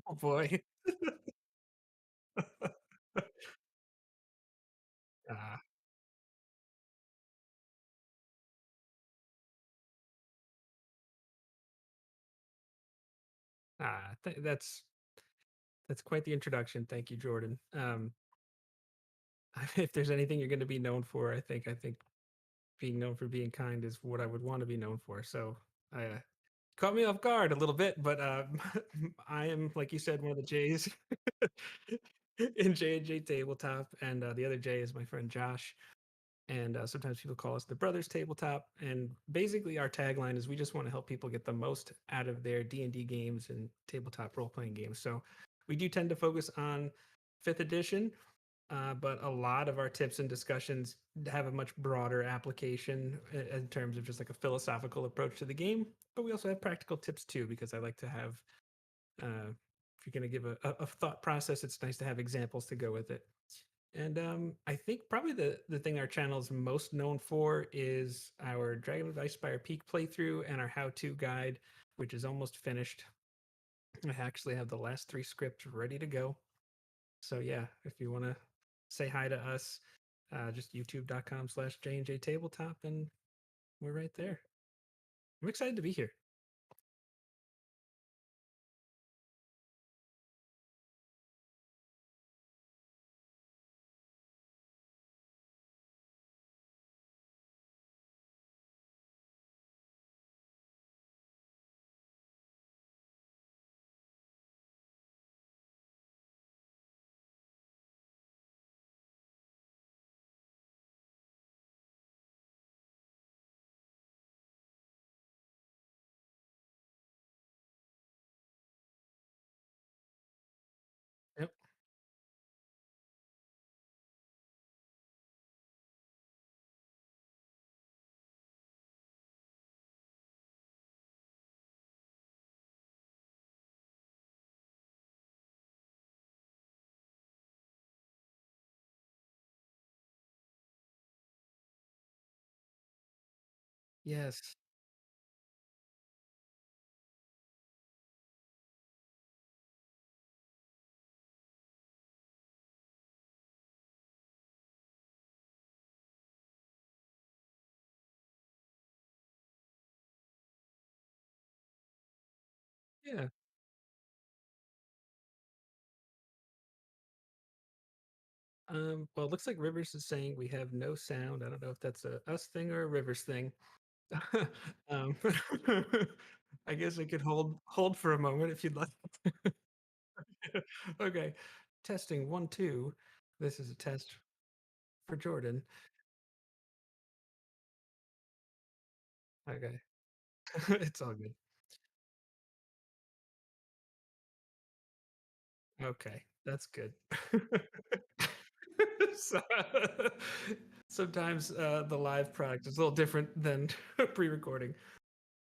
Oh boy. Ah, that's quite the introduction. Thank you, Jordan. If there's anything you're going to be known for, I think being known for being kind is what I would want to be known for. So I caught me off guard a little bit, but I am, like you said, one of the J's in J&J Tabletop, and the other J is my friend Josh. And sometimes people call us the Brothers Tabletop. And basically, our tagline is we just want to help people get the most out of their D&D games and tabletop role-playing games. So we do tend to focus on fifth edition, but a lot of our tips and discussions have a much broader application in terms of just like a philosophical approach to the game. But we also have practical tips too, because I like to have, if you're going to give a thought process, it's nice to have examples to go with it. And I think probably the thing our channel is most known for is our Dragon of Icespire Peak playthrough and our how-to guide, which is almost finished. I actually have the last three scripts ready to go. So yeah, if you want to say hi to us, just youtube.com/J&J Tabletop, and we're right there. I'm excited to be here. Yep. Yes. Yeah. Well, it looks like Rivers is saying we have no sound. I don't know if that's a us thing or a Rivers thing. um, I guess I could hold for a moment if you'd like. Okay, testing 1 2. This is a test for Jordan. Okay, it's all good. Okay, that's good. So, sometimes the live product is a little different than pre-recording.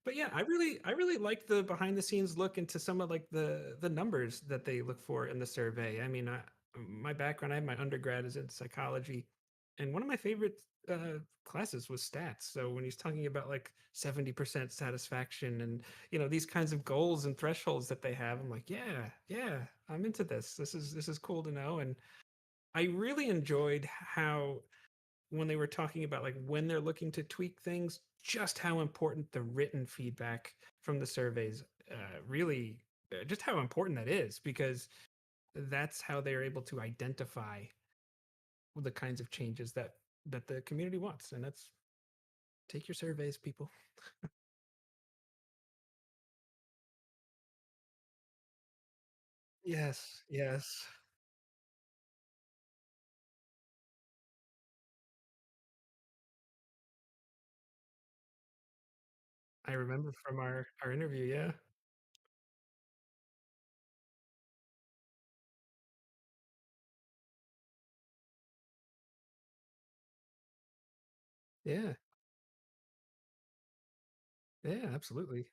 But yeah, I really like the behind the scenes look into some of like the numbers that they look for in the survey. I mean, my background, I have my undergrad is in psychology, and one of my favorite classes was stats. So when he's talking about like 70% satisfaction and these kinds of goals and thresholds that they have, I'm like, yeah, yeah, I'm into this. This is cool to know, and I really enjoyed how when they were talking about like when they're looking to tweak things, just how important the written feedback from the surveys really, just how important that is, because that's how they're able to identify the kinds of changes that the community wants, and that's take your surveys, people. Yes, yes. I remember from our interview. Yeah, yeah, yeah, absolutely.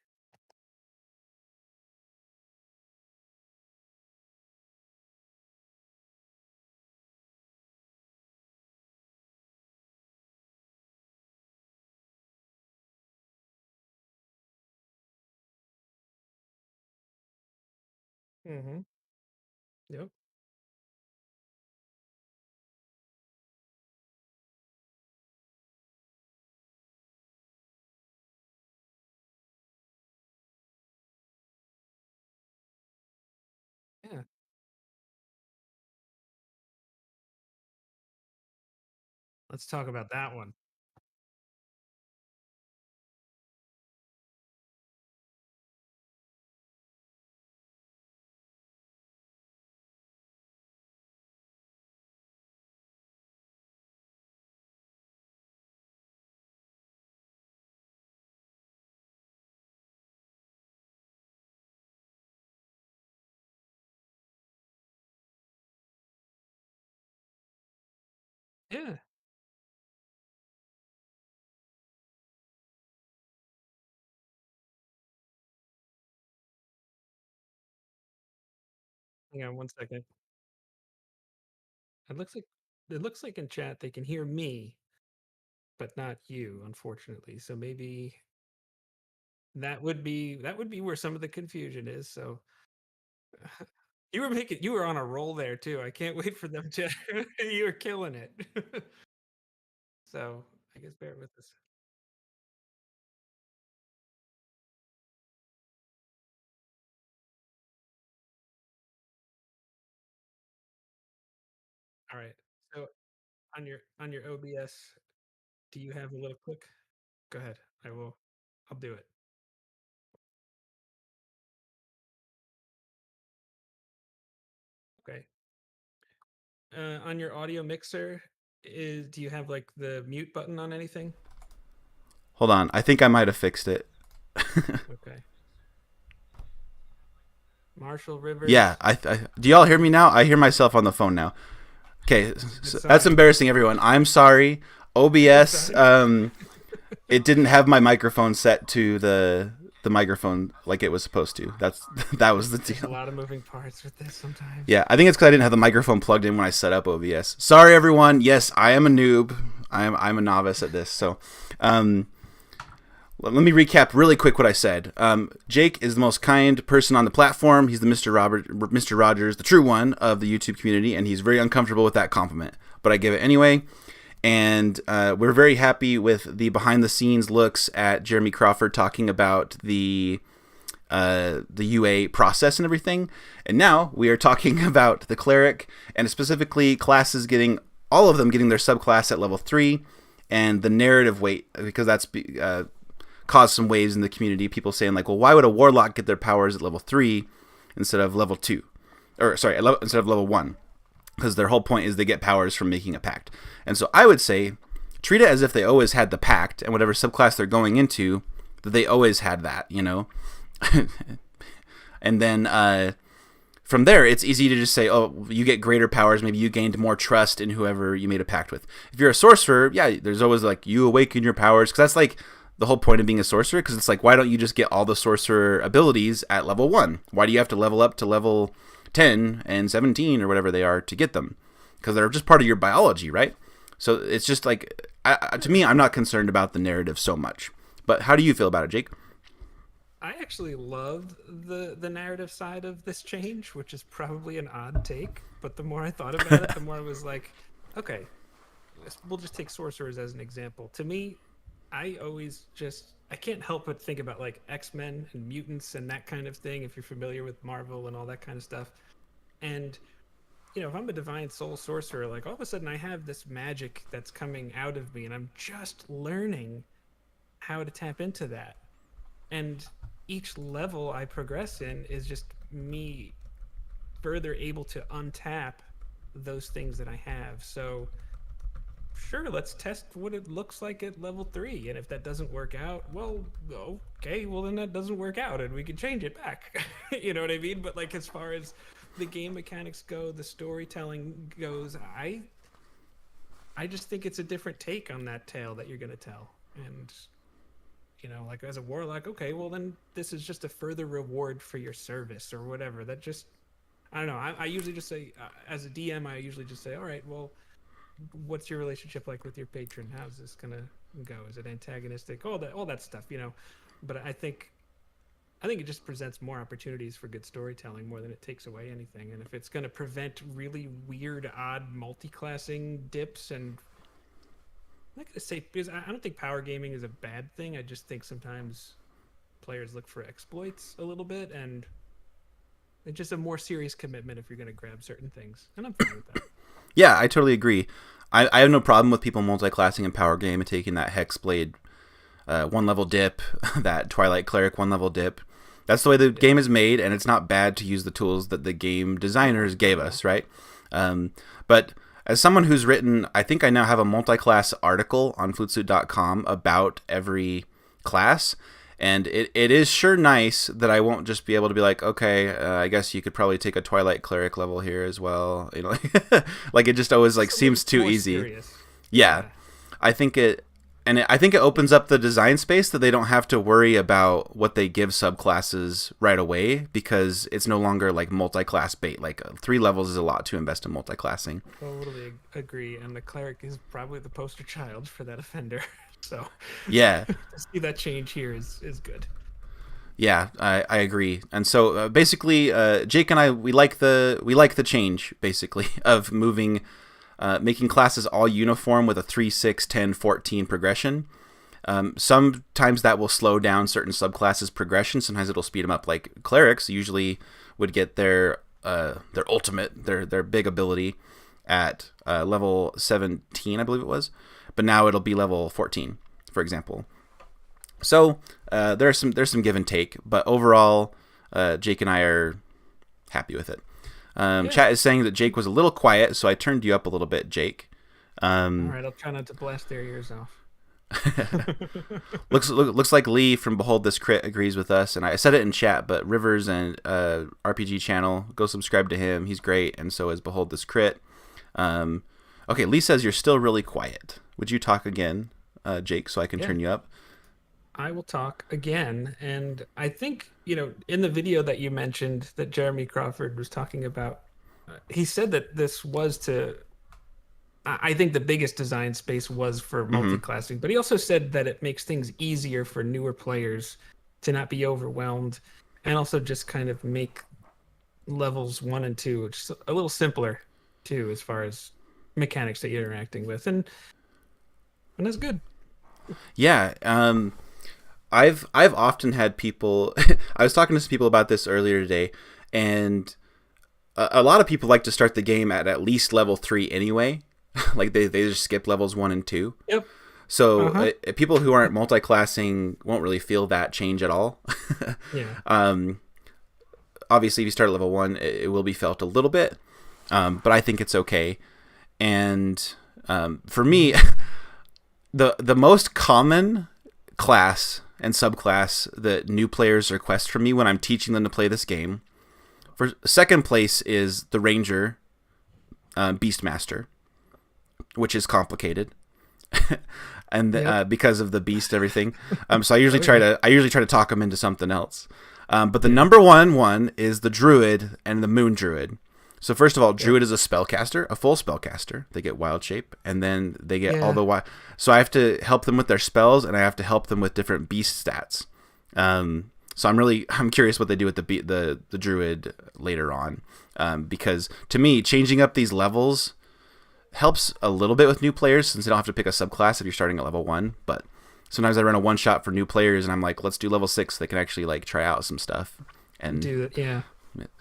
Yep. Yeah. Let's talk about that one. Yeah. Hang on one second. It looks like in chat they can hear me, but not you, unfortunately. So maybe that would be where some of the confusion is. So you were on a roll there too. I can't wait for them to you were killing it. So I guess bear with us. All right. So on your OBS, do you have a little click? Go ahead. I will. I'll do it. Okay. On your audio mixer, is do you have like the mute button on anything? Hold on. I think I might have fixed it. Okay. Marshall Yeah. Rivers. Do y'all hear me now? I hear myself on the phone now. Okay. That's a good So that's sign. embarrassing, everyone. I'm sorry. Good OBS. sign. It didn't have my microphone set to the microphone like it was supposed to. That was the There's a deal. lot of moving parts with this sometimes. Yeah, I think it's because I didn't have the microphone plugged in when I set up OBS. Sorry, everyone. Yes, I am a noob. I'm a novice at this. So, um, let me recap really quick what I said. Jake is the most kind person on the platform. He's the Mr. Rogers, the true one of the YouTube community, and he's very uncomfortable with that compliment. But I give it anyway. And we're very happy with the behind the scenes looks at Jeremy Crawford talking about the UA process and everything. And now we are talking about the cleric and specifically classes getting all of them getting their subclass at level 3 and the narrative weight because that's caused some waves in the community. People saying like, well, why would a warlock get their powers at level 3 instead of level 2? Or sorry, instead of level 1? Because their whole point is they get powers from making a pact. And so I would say treat it as if they always had the pact and whatever subclass they're going into, that they always had that, you know? And then from there, it's easy to just say, oh, you get greater powers. Maybe you gained more trust in whoever you made a pact with. If you're a sorcerer, yeah, there's always like, you awaken your powers. Because that's like the whole point of being a sorcerer. Because it's like, why don't you just get all the sorcerer abilities at level 1? Why do you have to level up to level 10 and 17 or whatever they are to get them? Because they're just part of your biology, right? So it's just like, to me, I'm not concerned about the narrative so much. But how do you feel about it, Jake? I actually loved the narrative side of this change, which is probably an odd take, but the more I thought about it, the more I was like, okay, we'll just take sorcerers as an example. To me, I always just I can't help but think about like X-Men and mutants and that kind of thing if you're familiar with Marvel and all that kind of stuff. And if I'm a divine soul sorcerer, like all of a sudden I have this magic that's coming out of me and I'm just learning how to tap into that. And each level I progress in is just me further able to untap those things that I have. So sure, let's test what it looks like at level 3. And if that doesn't work out, well, okay, well then that doesn't work out and we can change it back. You know what I mean? But like as far as the game mechanics go, the storytelling goes, I just think it's a different take on that tale that you're going to tell. And like as a warlock, okay, well then this is just a further reward for your service or whatever. That just I don't know. I usually just say, as a DM, I usually just say, all right, well, what's your relationship like with your patron? How's this gonna go? Is it antagonistic? All that stuff. But I think I think it just presents more opportunities for good storytelling more than it takes away anything. And if it's going to prevent really weird, odd multi-classing dips, and I'm not going to say, because I don't think power gaming is a bad thing. I just think sometimes players look for exploits a little bit, and it's just a more serious commitment if you're going to grab certain things. And I'm fine with that. Yeah, I totally agree. I have no problem with people multi-classing in power game and taking that Hexblade 1-level dip, that Twilight Cleric 1-level dip. That's the way the game is made, and it's not bad to use the tools that the game designers gave us, right? But as someone who's written, I think I now have a multi-class article on flutesloot.com about every class, and it is sure nice that I won't just be able to be like, okay, I guess you could probably take a Twilight Cleric level here as well. You know, like it just always like seems too easy. Serious. Yeah, I think it opens up the design space that they don't have to worry about what they give subclasses right away, because it's no longer like multi-class bait. Like 3 levels is a lot to invest in multi-classing. Totally agree, and the Cleric is probably the poster child for that offender. So yeah, to see that change here is good. Yeah, I agree. And so basically, Jake and I we like the change basically of moving, making classes all uniform with a 3, 6, 10, 14 progression. Sometimes that will slow down certain subclasses' progression. Sometimes it'll speed them up. Like clerics usually would get their ultimate, their big ability at level 17, I believe it was, but now it'll be level 14, for example. So there's some give and take, but overall, Jake and I are happy with it. Chat is saying that Jake was a little quiet, so I turned you up a little bit, Jake. All right, I'll try not to blast their ears off. Looks like Lee from Behold This Crit agrees with us, and I said it in chat, but Rivers and RPG channel, go subscribe to him. He's great, and so is Behold This Crit. Okay, Lee says you're still really quiet. Would you talk again, Jake, so I can turn you up? I will talk again, and I think, in the video that you mentioned that Jeremy Crawford was talking about, he said that this was I think the biggest design space was for multi-classing, but he also said that it makes things easier for newer players to not be overwhelmed, and also just kind of make levels 1 and 2 just a little simpler too, as far as mechanics that you're interacting with, and that's good. Yeah, I've often had people. I was talking to some people about this earlier today, and a lot of people like to start the game at least level 3 anyway. Like they just skip levels 1 and 2. Yep. So people who aren't multi-classing won't really feel that change at all. Yeah. Obviously, if you start at level 1, it will be felt a little bit, but I think it's okay. And for me, the most common class and subclass that new players request from me when I'm teaching them to play this game, for second place is the Ranger Beastmaster, which is complicated, and because of the beast and everything. So I usually try to talk them into something else. But the number one is the Druid and the Moon Druid. So first of all, Druid is a spellcaster, a full spellcaster. They get Wild Shape, and then they get all the wild. So I have to help them with their spells, and I have to help them with different beast stats. So I'm curious what they do with the Druid later on, because to me, changing up these levels helps a little bit with new players, since they don't have to pick a subclass if you're starting at level 1. But sometimes I run a one shot for new players, and I'm like, let's do level 6. They can actually like try out some stuff and do it. Yeah.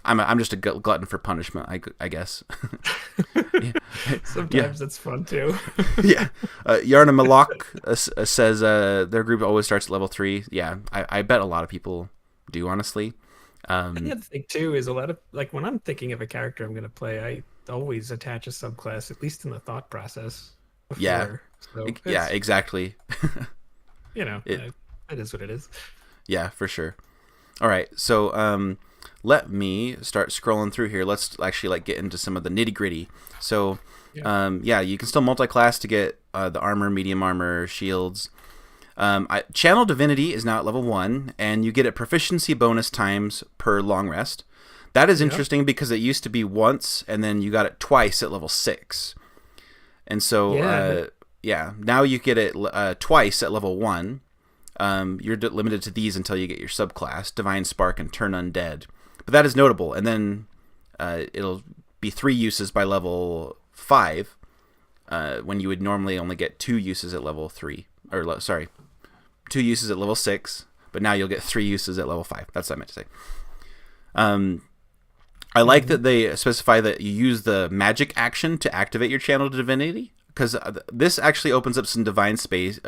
I'm just a glutton for punishment, I guess. Sometimes it's fun too. Yeah. Yarna Malak says their group always starts at level 3. Yeah, I bet a lot of people do, honestly. And the other thing too is a lot of, like, when I'm thinking of a character I'm going to play, I always attach a subclass, at least in the thought process. Before. Yeah. So yeah, exactly. It is what it is. Yeah, for sure. All right, so let me start scrolling through here. Let's actually get into some of the nitty gritty. So, you can still multi-class to get the armor, medium armor, shields. Channel Divinity is now at level 1, and you get a proficiency bonus times per long rest. That is interesting because it used to be once, and then you got it twice at level 6. And so, now you get it twice at level 1. you're limited to these until you get your subclass, Divine Spark and Turn Undead. But that is notable. And then it'll be 3 uses by level 5, when you would normally only get 2 uses at level 3. Or, sorry, 2 uses at level 6, but now you'll get 3 uses at level 5. That's what I meant to say. I like that they specify that you use the magic action to activate your channel divinity, because this actually opens up some design space,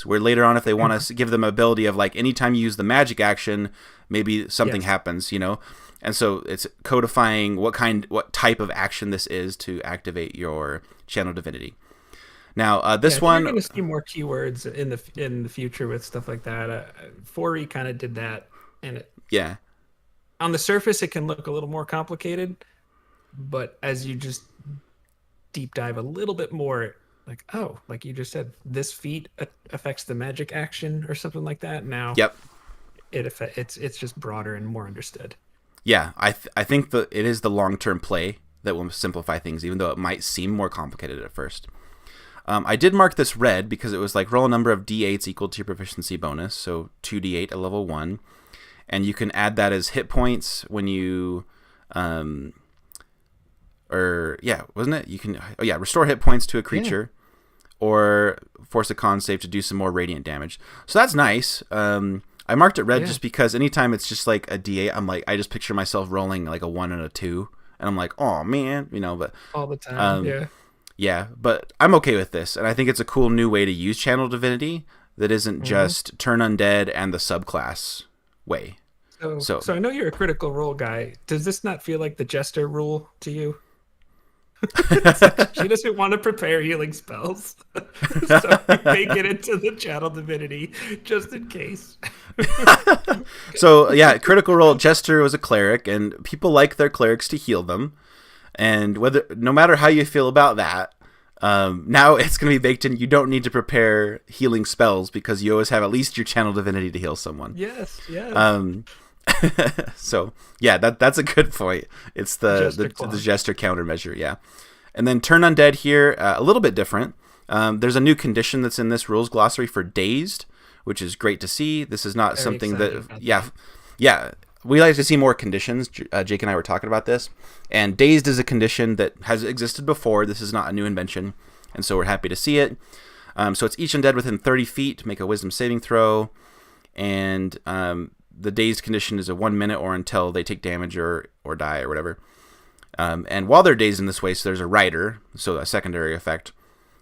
where later on, if they want to give them ability of like anytime you use the magic action, maybe something happens, you know. And so it's codifying what type of action this is to activate your channel divinity. Now, this one, you're going to see more keywords in the future with stuff like that. 4E kind of did that, and on the surface it can look a little more complicated, but as you just deep dive a little bit more, like, oh, like you just said, this feat affects the magic action or something like that. Now, it's just broader and more understood. Yeah, I think that it is the long-term play that will simplify things, even though it might seem more complicated at first. I did mark this red because it was like roll a number of d8s equal to your proficiency bonus, so 2d8 at level 1. And you can add that as hit points when you, wasn't it? You can, restore hit points to a creature, or force a con save to do some more radiant damage. So that's nice. I marked it red just because anytime it's just like a d8, I'm like, I just picture myself rolling like a 1 and a 2, and I'm like, oh man, you know. But all the time, yeah, but I'm okay with this, and I think it's a cool new way to use channel divinity that isn't just turn undead and the subclass way. So I know you're a critical role guy. Does this not feel like the jester rule to you? She doesn't want to prepare healing spells, so you make it into the channel divinity just in case. So yeah, critical role jester was a cleric, and people like their clerics to heal them. And no matter how you feel about that, now it's going to be baked in. You don't need to prepare healing spells because you always have at least your channel divinity to heal someone. Yes. So yeah, that's a good point. It's the jester countermeasure, yeah. And then turn undead here, a little bit different. There's a new condition that's in this rules glossary for dazed, which is great to see. This is not something that we like to see more conditions. Jake and I were talking about this, and dazed is a condition that has existed before. This is not a new invention, and so we're happy to see it. So it's each undead within 30 feet make a wisdom saving throw, and the dazed condition is a 1 minute or until they take damage or die or whatever. And while they're dazed in this way, so there's a rider, so a secondary effect.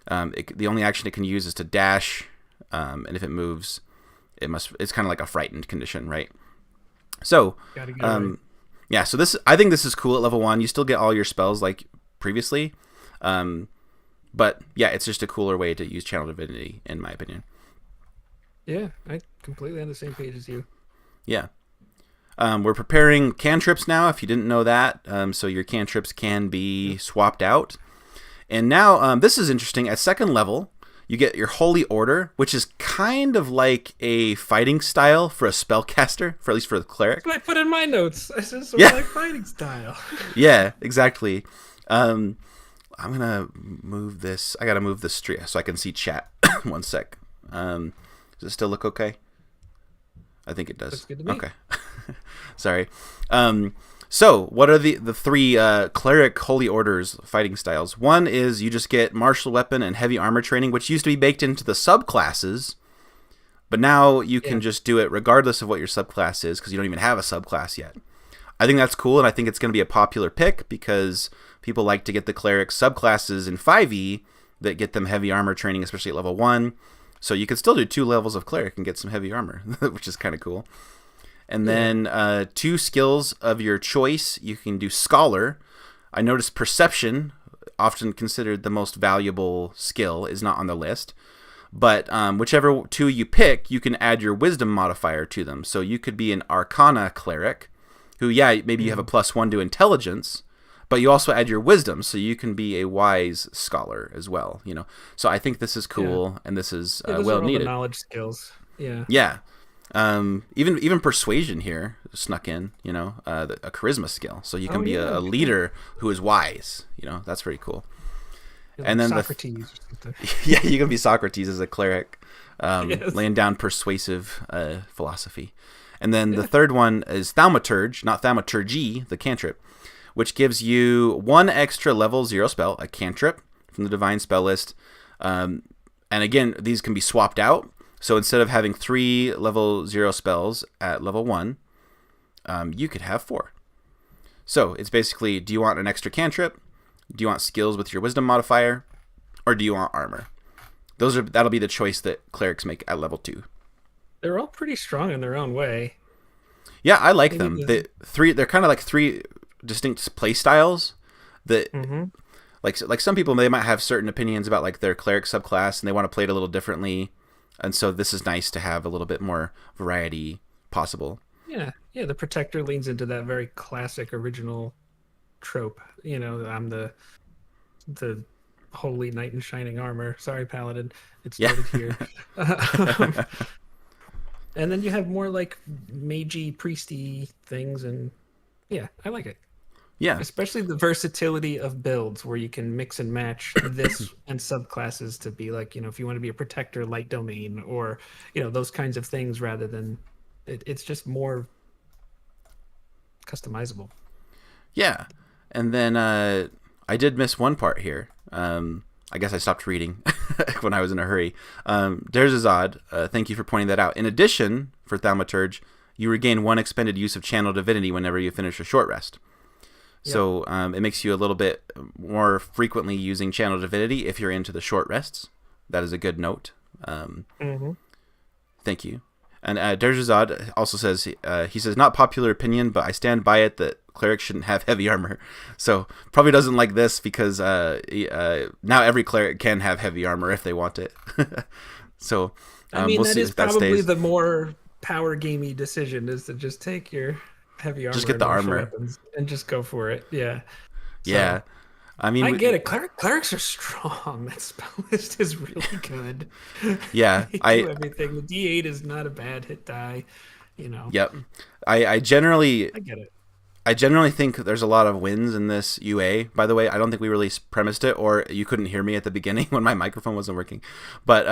The only action it can use is to dash, and if it moves, it's kind of like a frightened condition, right? So, so I think this is cool at level 1. You still get all your spells like previously, but yeah, it's just a cooler way to use channel divinity, in my opinion. Yeah, I completely on the same page as you. Yeah. We're preparing cantrips now, if you didn't know that. So your cantrips can be swapped out. And now, this is interesting. At 2nd level, you get your Holy Order, which is kind of like a fighting style for a spellcaster, at least for the cleric. That's what I put in my notes. I said like fighting style. Yeah, exactly. I'm going to move this. I got to move this stream so I can see chat. 1 sec. Does it still look okay? I think it does. Looks good to me. Okay. Sorry. So what are the 3 cleric holy orders fighting styles? One is you just get martial weapon and heavy armor training, which used to be baked into the subclasses, but now you can just do it regardless of what your subclass is because you don't even have a subclass yet. I think that's cool, and I think it's going to be a popular pick because people like to get the cleric subclasses in 5e that get them heavy armor training, especially at level 1. So you could still do 2 levels of cleric and get some heavy armor, which is kind of cool. And then 2 skills of your choice. You can do Scholar. I noticed Perception, often considered the most valuable skill, is not on the list. But whichever 2 you pick, you can add your Wisdom modifier to them. So you could be an Arcana Cleric, who, maybe you have a +1 to Intelligence, but you also add your Wisdom, so you can be a Wise Scholar as well. You know, so I think this is cool, and this is well needed. The knowledge skills, yeah. Even Persuasion here snuck in. You know, a charisma skill, so you can be a leader who is wise. You know, that's pretty cool. And then Socrates or something. Yeah, you can be Socrates as a cleric. Yes. laying down persuasive philosophy. And then the third one is Thaumaturge, not Thaumaturgy, the cantrip, which gives you one extra level 0 spell, a cantrip, from the Divine Spell list. And again, these can be swapped out. So instead of having 3 level 0 spells at level 1, you could have 4. So it's basically, do you want an extra cantrip? Do you want skills with your wisdom modifier? Or do you want armor? That'll be the choice that clerics make at level 2. They're all pretty strong in their own way. Yeah, I like Maybe them. They're kind of like 3 distinct play styles that like some people, they might have certain opinions about like their cleric subclass and they want to play it a little differently. And so this is nice to have a little bit more variety possible. Yeah, the protector leans into that very classic original trope. I'm the holy knight in shining armor. Sorry, paladin. It started here. And then you have more like magey, priesty things, and yeah, I like it. Yeah. Especially the versatility of builds where you can mix and match this and subclasses to be like, if you want to be a protector, light domain, or, those kinds of things rather than it's just more customizable. Yeah. And then I did miss one part here. I guess I stopped reading when I was in a hurry. There's Azad. Thank you for pointing that out. In addition, for Thaumaturge, you regain 1 expended use of Channel Divinity whenever you finish a short rest. So it makes you a little bit more frequently using Channel Divinity if you're into the short rests. That is a good note. Thank you. And Derzazad also says, he says, not popular opinion, but I stand by it that clerics shouldn't have heavy armor. So probably doesn't like this because now every cleric can have heavy armor if they want it. So we'll that see is if that probably stays. the more power gamey decision is to just take your heavy armor, Just get the armor and just go for it. Yeah. Yeah. I mean, I get it. Clerics are strong. That spell list is really good. Yeah, they do everything. The D8 is not a bad hit die. Yep. I generally get it. I generally think there's a lot of wins in this UA. By the way, I don't think we really premised it, or you couldn't hear me at the beginning when my microphone wasn't working. But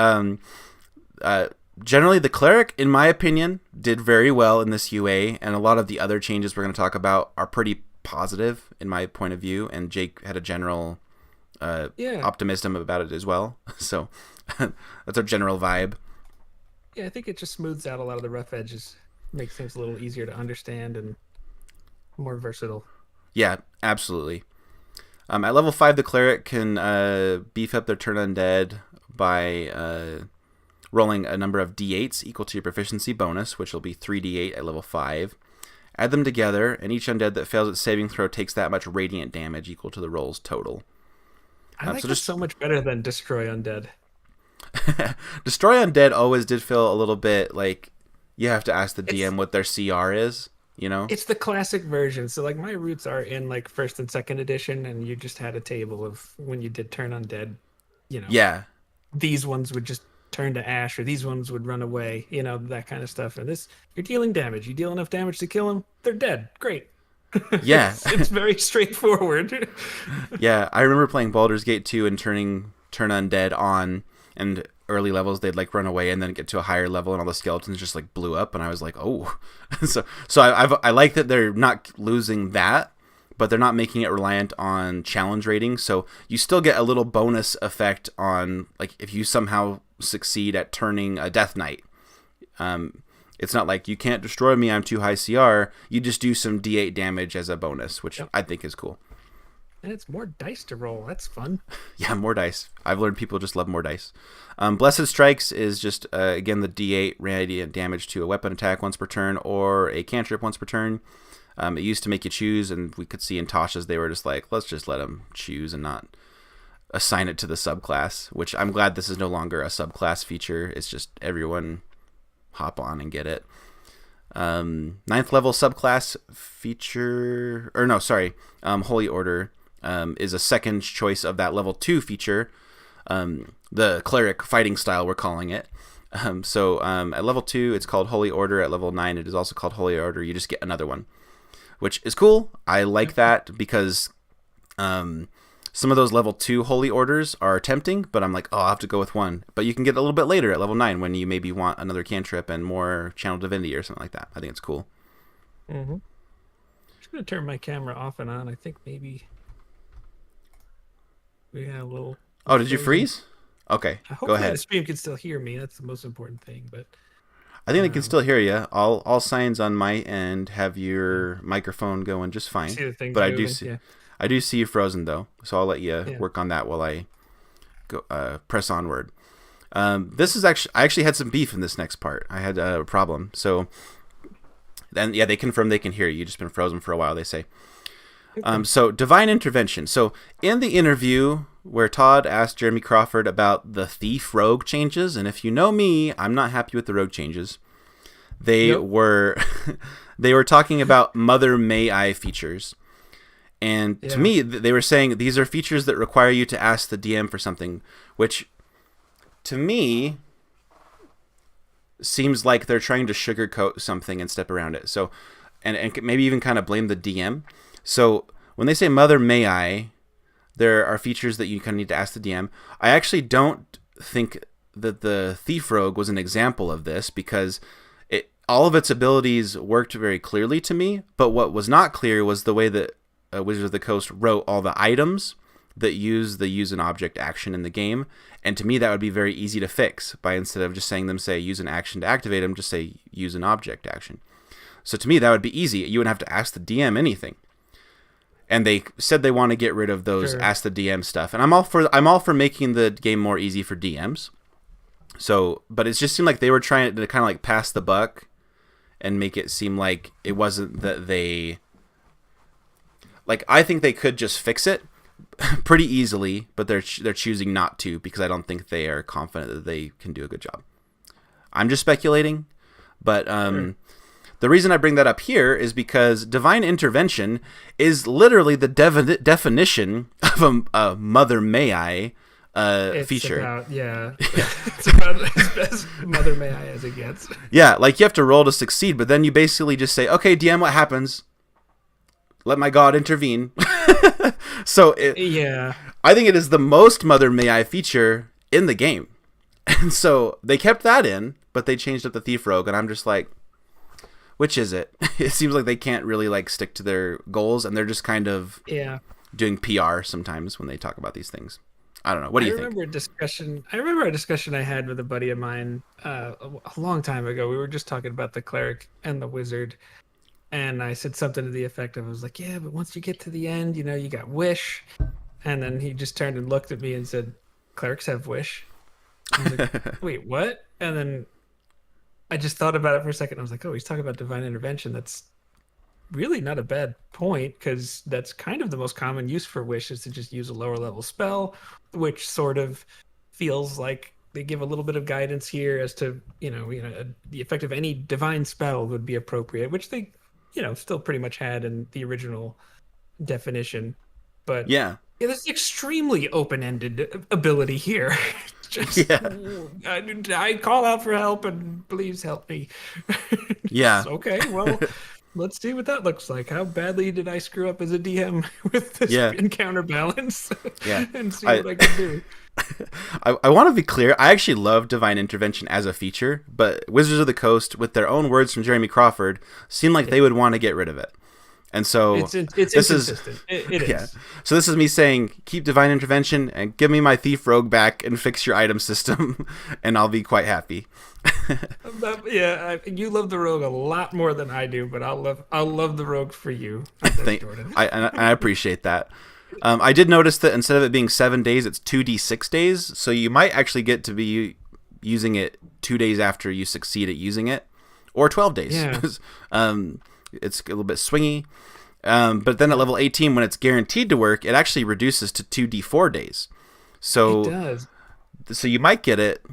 generally, the cleric, in my opinion, did very well in this UA, and a lot of the other changes we're going to talk about are pretty positive in my point of view, and Jake had a general optimism about it as well. So that's our general vibe. Yeah, I think it just smooths out a lot of the rough edges, makes things a little easier to understand and more versatile. Yeah, absolutely. At level 5, the cleric can beef up their turn undead by rolling a number of d8s equal to your proficiency bonus, which will be 3d8 at level 5. Add them together, and each undead that fails its saving throw takes that much radiant damage equal to the roll's total. I like this so much better than Destroy Undead. Destroy Undead always did feel a little bit like you have to ask the DM what their CR is, It's the classic version. So like my roots are in like 1st and 2nd edition, and you just had a table of when you did turn undead, Yeah. These ones would just turn to ash, or these ones would run away, that kind of stuff. And this, you're dealing damage. You deal enough damage to kill them, they're dead. Great. Yeah. it's very straightforward. Yeah, I remember playing Baldur's Gate 2 and turn undead on, and early levels they'd like run away and then get to a higher level and all the skeletons just like blew up, and I was like, oh. so I like that they're not losing that, but they're not making it reliant on challenge ratings, so you still get a little bonus effect on like if you somehow succeed at turning a Death Knight. It's not like you can't destroy me, I'm too high CR. You just do some D8 damage as a bonus, which I think is cool. And it's more dice to roll. That's fun. Yeah, more dice. I've learned people just love more dice. Blessed Strikes is just, again, the D8 radiant damage to a weapon attack once per turn or a cantrip once per turn. It used to make you choose, and we could see in Tasha's they were just like, let's just let them choose and not assign it to the subclass, which I'm glad this is no longer a subclass feature. It's just everyone hop on and get it. 9th level subclass feature, or no, sorry, Holy Order is a second choice of that level 2 feature, the cleric fighting style we're calling it. So at level 2 it's called Holy Order. At level 9 it is also called Holy Order. You just get another one, which is cool. I like that because some of those level 2 holy orders are tempting, but I'm like, oh, I'll have to go with one. But you can get a little bit later at level 9 when you maybe want another cantrip and more channel divinity or something like that. I think it's cool. Mm-hmm. Just gonna turn my camera off and on. I think maybe we had a little. Oh, did you frozen. freeze? Okay, go Hopefully ahead. the stream can still hear me. That's the most important thing. But I think they can still hear you. All signs on my end have your microphone going just I fine. see the things But moving. Yeah. I do see you frozen though. So I'll let you Yeah. work on that while I go press onward. This is I actually had some beef in this next part. I had a problem. So then yeah, they confirm they can hear you. You've just been frozen for a while. They say. So divine intervention. So in the interview where Todd asked Jeremy Crawford about the thief rogue changes, and if you know me, I'm not happy with the rogue changes. They were they were talking about Mother May I features. And to me, they were saying these are features that require you to ask the DM for something, which to me seems like they're trying to sugarcoat something and step around it. So, and maybe even kind of blame the DM. So when they say Mother May I, there are features that you kind of need to ask the DM. I actually don't think that the Thief Rogue was an example of this because all of its abilities worked very clearly to me, but what was not clear was the way that Wizards of the Coast wrote all the items that use an object action in the game. And to me, that would be very easy to fix by instead of just saying say use an action to activate them, just say use an object action. So to me, that would be easy. You wouldn't have to ask the DM anything. And they said they want to get rid of those ask the DM stuff. And I'm all for making the game more easy for DMs. So, but it just seemed like they were trying to kind of like pass the buck and make it seem like it wasn't that they... Like, I think they could just fix it pretty easily, but they're choosing not to because I don't think they are confident that they can do a good job. I'm just speculating, but the reason I bring that up here is because divine intervention is literally the definition of a Mother May I feature. It's about as best Mother May I as it gets. Yeah, like you have to roll to succeed, but then you basically just say, okay, DM, what happens? Let my God intervene. So I think it is the most Mother May I feature in the game. And so they kept that in, but they changed up the Thief Rogue, and I'm just like, which is it? It seems like they can't really like stick to their goals, and they're just kind of doing PR sometimes when they talk about these things. I don't know. What do you think? I remember a discussion I had with a buddy of mine a long time ago. We were just talking about the Cleric and the Wizard. And I said something to the effect of, I was like, yeah, but once you get to the end, you got Wish. And then he just turned and looked at me and said, Clerics have Wish. I was like, wait, what? And then I just thought about it for a second. I was like, oh, he's talking about divine intervention. That's really not a bad point because that's kind of the most common use for Wish is to just use a lower level spell, which sort of feels like they give a little bit of guidance here as to, the effect of any divine spell would be appropriate, which they... still pretty much had in the original definition. But there's extremely open-ended ability here. Just, I call out for help and please help me. Okay, well, let's see what that looks like. How badly did I screw up as a DM with this encounter balance? And see what I can do. I want to be clear. I actually love divine intervention as a feature, but Wizards of the Coast, with their own words from Jeremy Crawford, seem like they would want to get rid of it. And so it's inconsistent. It is. So this is me saying, keep divine intervention and give me my Thief Rogue back and fix your item system, and I'll be quite happy. You love the Rogue a lot more than I do, but I'll love the Rogue for you. I appreciate that. I did notice that instead of it being 7 days, it's 2d6 days. So you might actually get to be using it 2 days after you succeed at using it, or 12 days. Yeah. It's a little bit swingy. But then at level 18, when it's guaranteed to work, it actually reduces to 2d4 days. So it does. So you might get it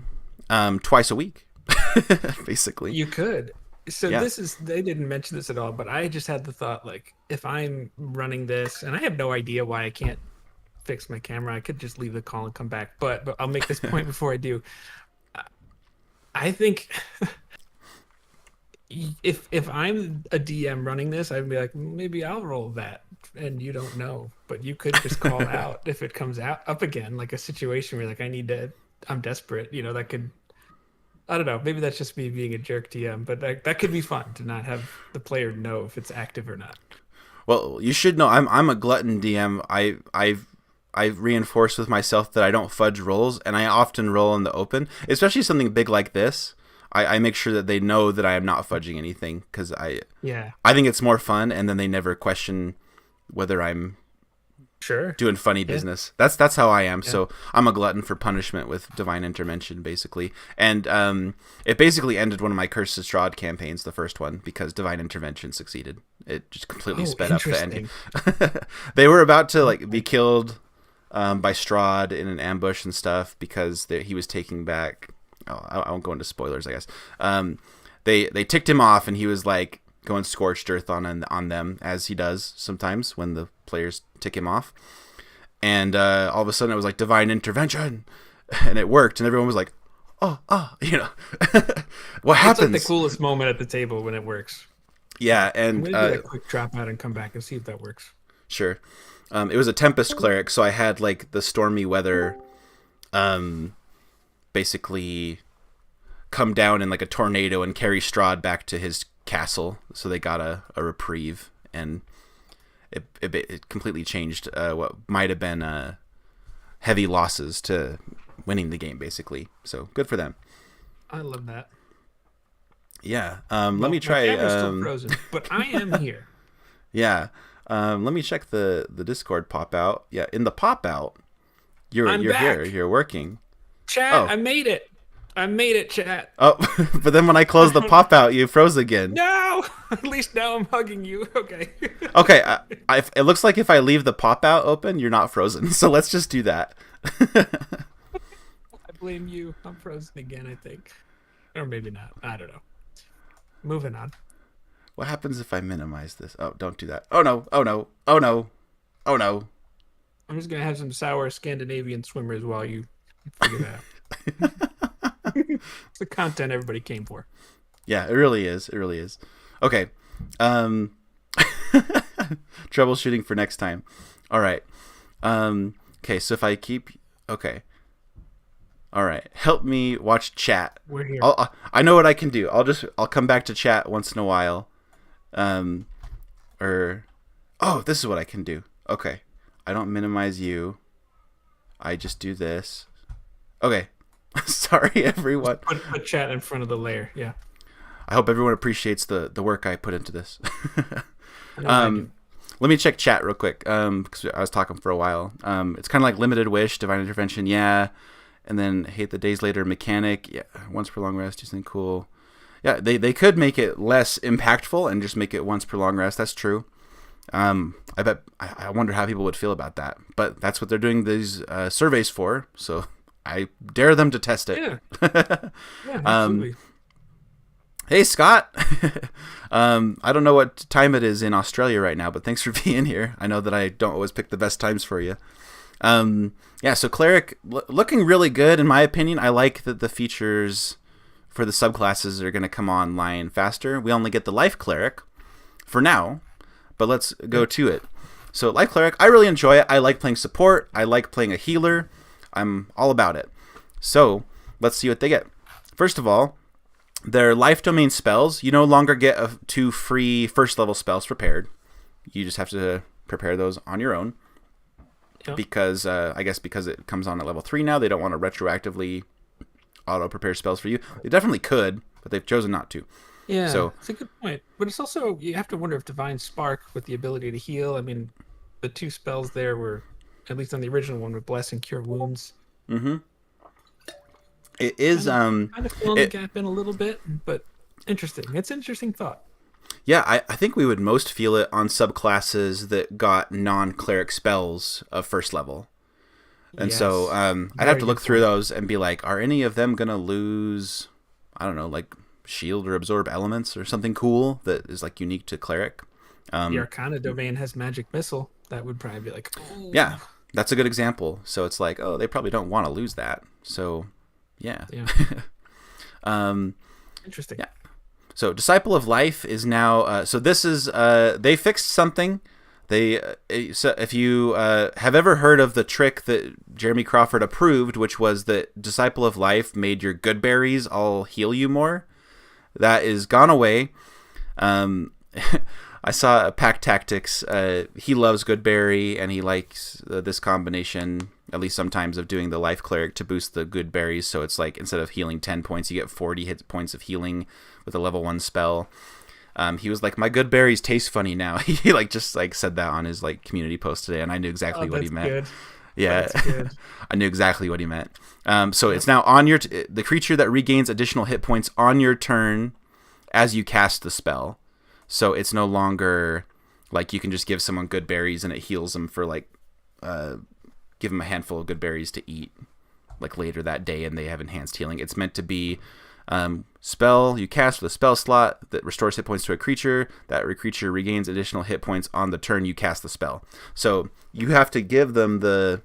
twice a week, basically. You could. So they didn't mention this at all, but I just had the thought, like, if I'm running this, and I have no idea why I can't fix my camera, I could just leave the call and come back, but I'll make this point before I do. I think if I'm a DM running this, I'd be like, maybe I'll roll that, and you don't know, but you could just call out if it comes out up again, like a situation where like I'm desperate. That could. I don't know. Maybe that's just me being a jerk DM, but that could be fun to not have the player know if it's active or not. Well, you should know I'm a glutton DM. I've reinforced with myself that I don't fudge rolls, and I often roll in the open, especially something big like this. I make sure that they know that I am not fudging anything because Yeah, I think it's more fun, and then they never question whether I'm sure. doing funny Yeah, business. That's how I am. yeah. So I'm a glutton for punishment with divine intervention, basically. And it basically ended one of my Curse of Strahd campaigns, the first one, because divine intervention succeeded. It just completely Oh, sped up the ending. interesting. They were about to like be killed by Strahd in an ambush and stuff because he was taking back. Oh, I won't go into spoilers, I guess. They ticked him off, and he was like going scorched earth on them, as he does sometimes when the players tick him off. And all of a sudden, it was like divine intervention, and it worked, and everyone was like, "Oh, what It's like happens?" the coolest moment at the table when it works. Yeah, I'm and gonna do that quick drop out and come back and see if that works. sure. It was a Tempest cleric, so I had like the stormy weather, basically come down in like a tornado and carry Strahd back to his castle. So they got a reprieve, and it completely changed what might have been heavy losses to winning the game, basically. So good for them. I love that. Yeah. Well, Let me my try. camera's still frozen, but I am here. Yeah. Let me check the Discord pop out. Yeah, in the pop out, you're I'm here. back. You're working. Chat, Oh. I made it. I made it, chat. Oh, but then when I closed the pop out, you froze again. No! At least now I'm hugging you. Okay. Okay, it looks like if I leave the pop out open, you're not frozen. So let's just do that. I blame you. I'm frozen again, I think. Or maybe not. I don't know. Moving on. What happens if I minimize this? Oh, don't do that. Oh no! Oh no! Oh no! Oh no! I'm just gonna have some sour Scandinavian swimmers while you figure that out. It's the content everybody came for. Yeah, it really is. It really is. Okay. Troubleshooting for next time. All right. Okay, so if I keep... Okay. All right. Help me watch chat. We're here. I know what I can do. I'll come back to chat once in a while. This is what I can do. Okay. I don't minimize you. I just do this. Okay. Sorry, everyone. Put chat in front of the layer. Yeah. I hope everyone appreciates the work I put into this. I know I do. Let me check chat real quick because I was talking for a while. It's kind of like Limited Wish, Divine Intervention, yeah. And then Hate the Days Later mechanic, yeah. Once per long rest, do something cool. Yeah, they could make it less impactful and just make it once per long rest. That's true. I wonder how people would feel about that. But that's what they're doing these surveys for. So I dare them to test it. Yeah. Yeah, absolutely. Hey, Scott. I don't know what time it is in Australia right now, but thanks for being here. I know that I don't always pick the best times for you. Yeah, so Cleric, looking really good in my opinion. I like that the features for the subclasses are going to come online faster. We only get the Life Cleric for now, but let's go to it. So Life Cleric, I really enjoy it. I like playing support. I like playing a healer. I'm all about it. So let's see what they get. First of all, their life domain spells, you no longer get 2 free first level spells prepared. You just have to prepare those on your own. Yep. Because I guess because it comes on at level 3 now, they don't want to retroactively auto prepare spells for you. They definitely could, but they've chosen not to. Yeah, so it's a good point. But it's also, you have to wonder if Divine Spark with the ability to heal, I mean, the 2 spells there were, at least on the original one, with Bless and Cure Wounds. Mm-hmm. It is kind of filling the gap in a little bit, but interesting. It's an interesting thought. Yeah, I think we would most feel it on subclasses that got non-cleric spells of first level. And yes. So I'd have to look through those and be like, are any of them going to lose, I don't know, like shield or absorb elements or something cool that is like unique to cleric? The Arcana domain has Magic Missile. That would probably be like, oh. Yeah, that's a good example. So it's like, oh, they probably don't want to lose that. So, yeah. Interesting. Yeah. So Disciple of Life is now. So this is. They fixed something. They. So if you have ever heard of the trick that Jeremy Crawford approved, which was that Disciple of Life made your good berries all heal you more, that is gone away. I saw Pack Tactics. He loves Goodberry, and he likes this combination, at least sometimes, of doing the Life Cleric to boost the good berries. So it's like instead of healing 10 points, you get 40 hit points of healing with a level 1 spell. He was like, my good berries taste funny now. He like just like said that on his like community post today, and I knew exactly what he meant. Good. Yeah, That's good. I knew exactly what he meant. So it's now on your the creature that regains additional hit points on your turn as you cast the spell. So it's no longer like you can just give someone good berries and it heals them for like, give them a handful of good berries to eat like later that day and they have enhanced healing. It's meant to be spell you cast with a spell slot that restores hit points to a creature. That creature regains additional hit points on the turn you cast the spell. So you have to give them the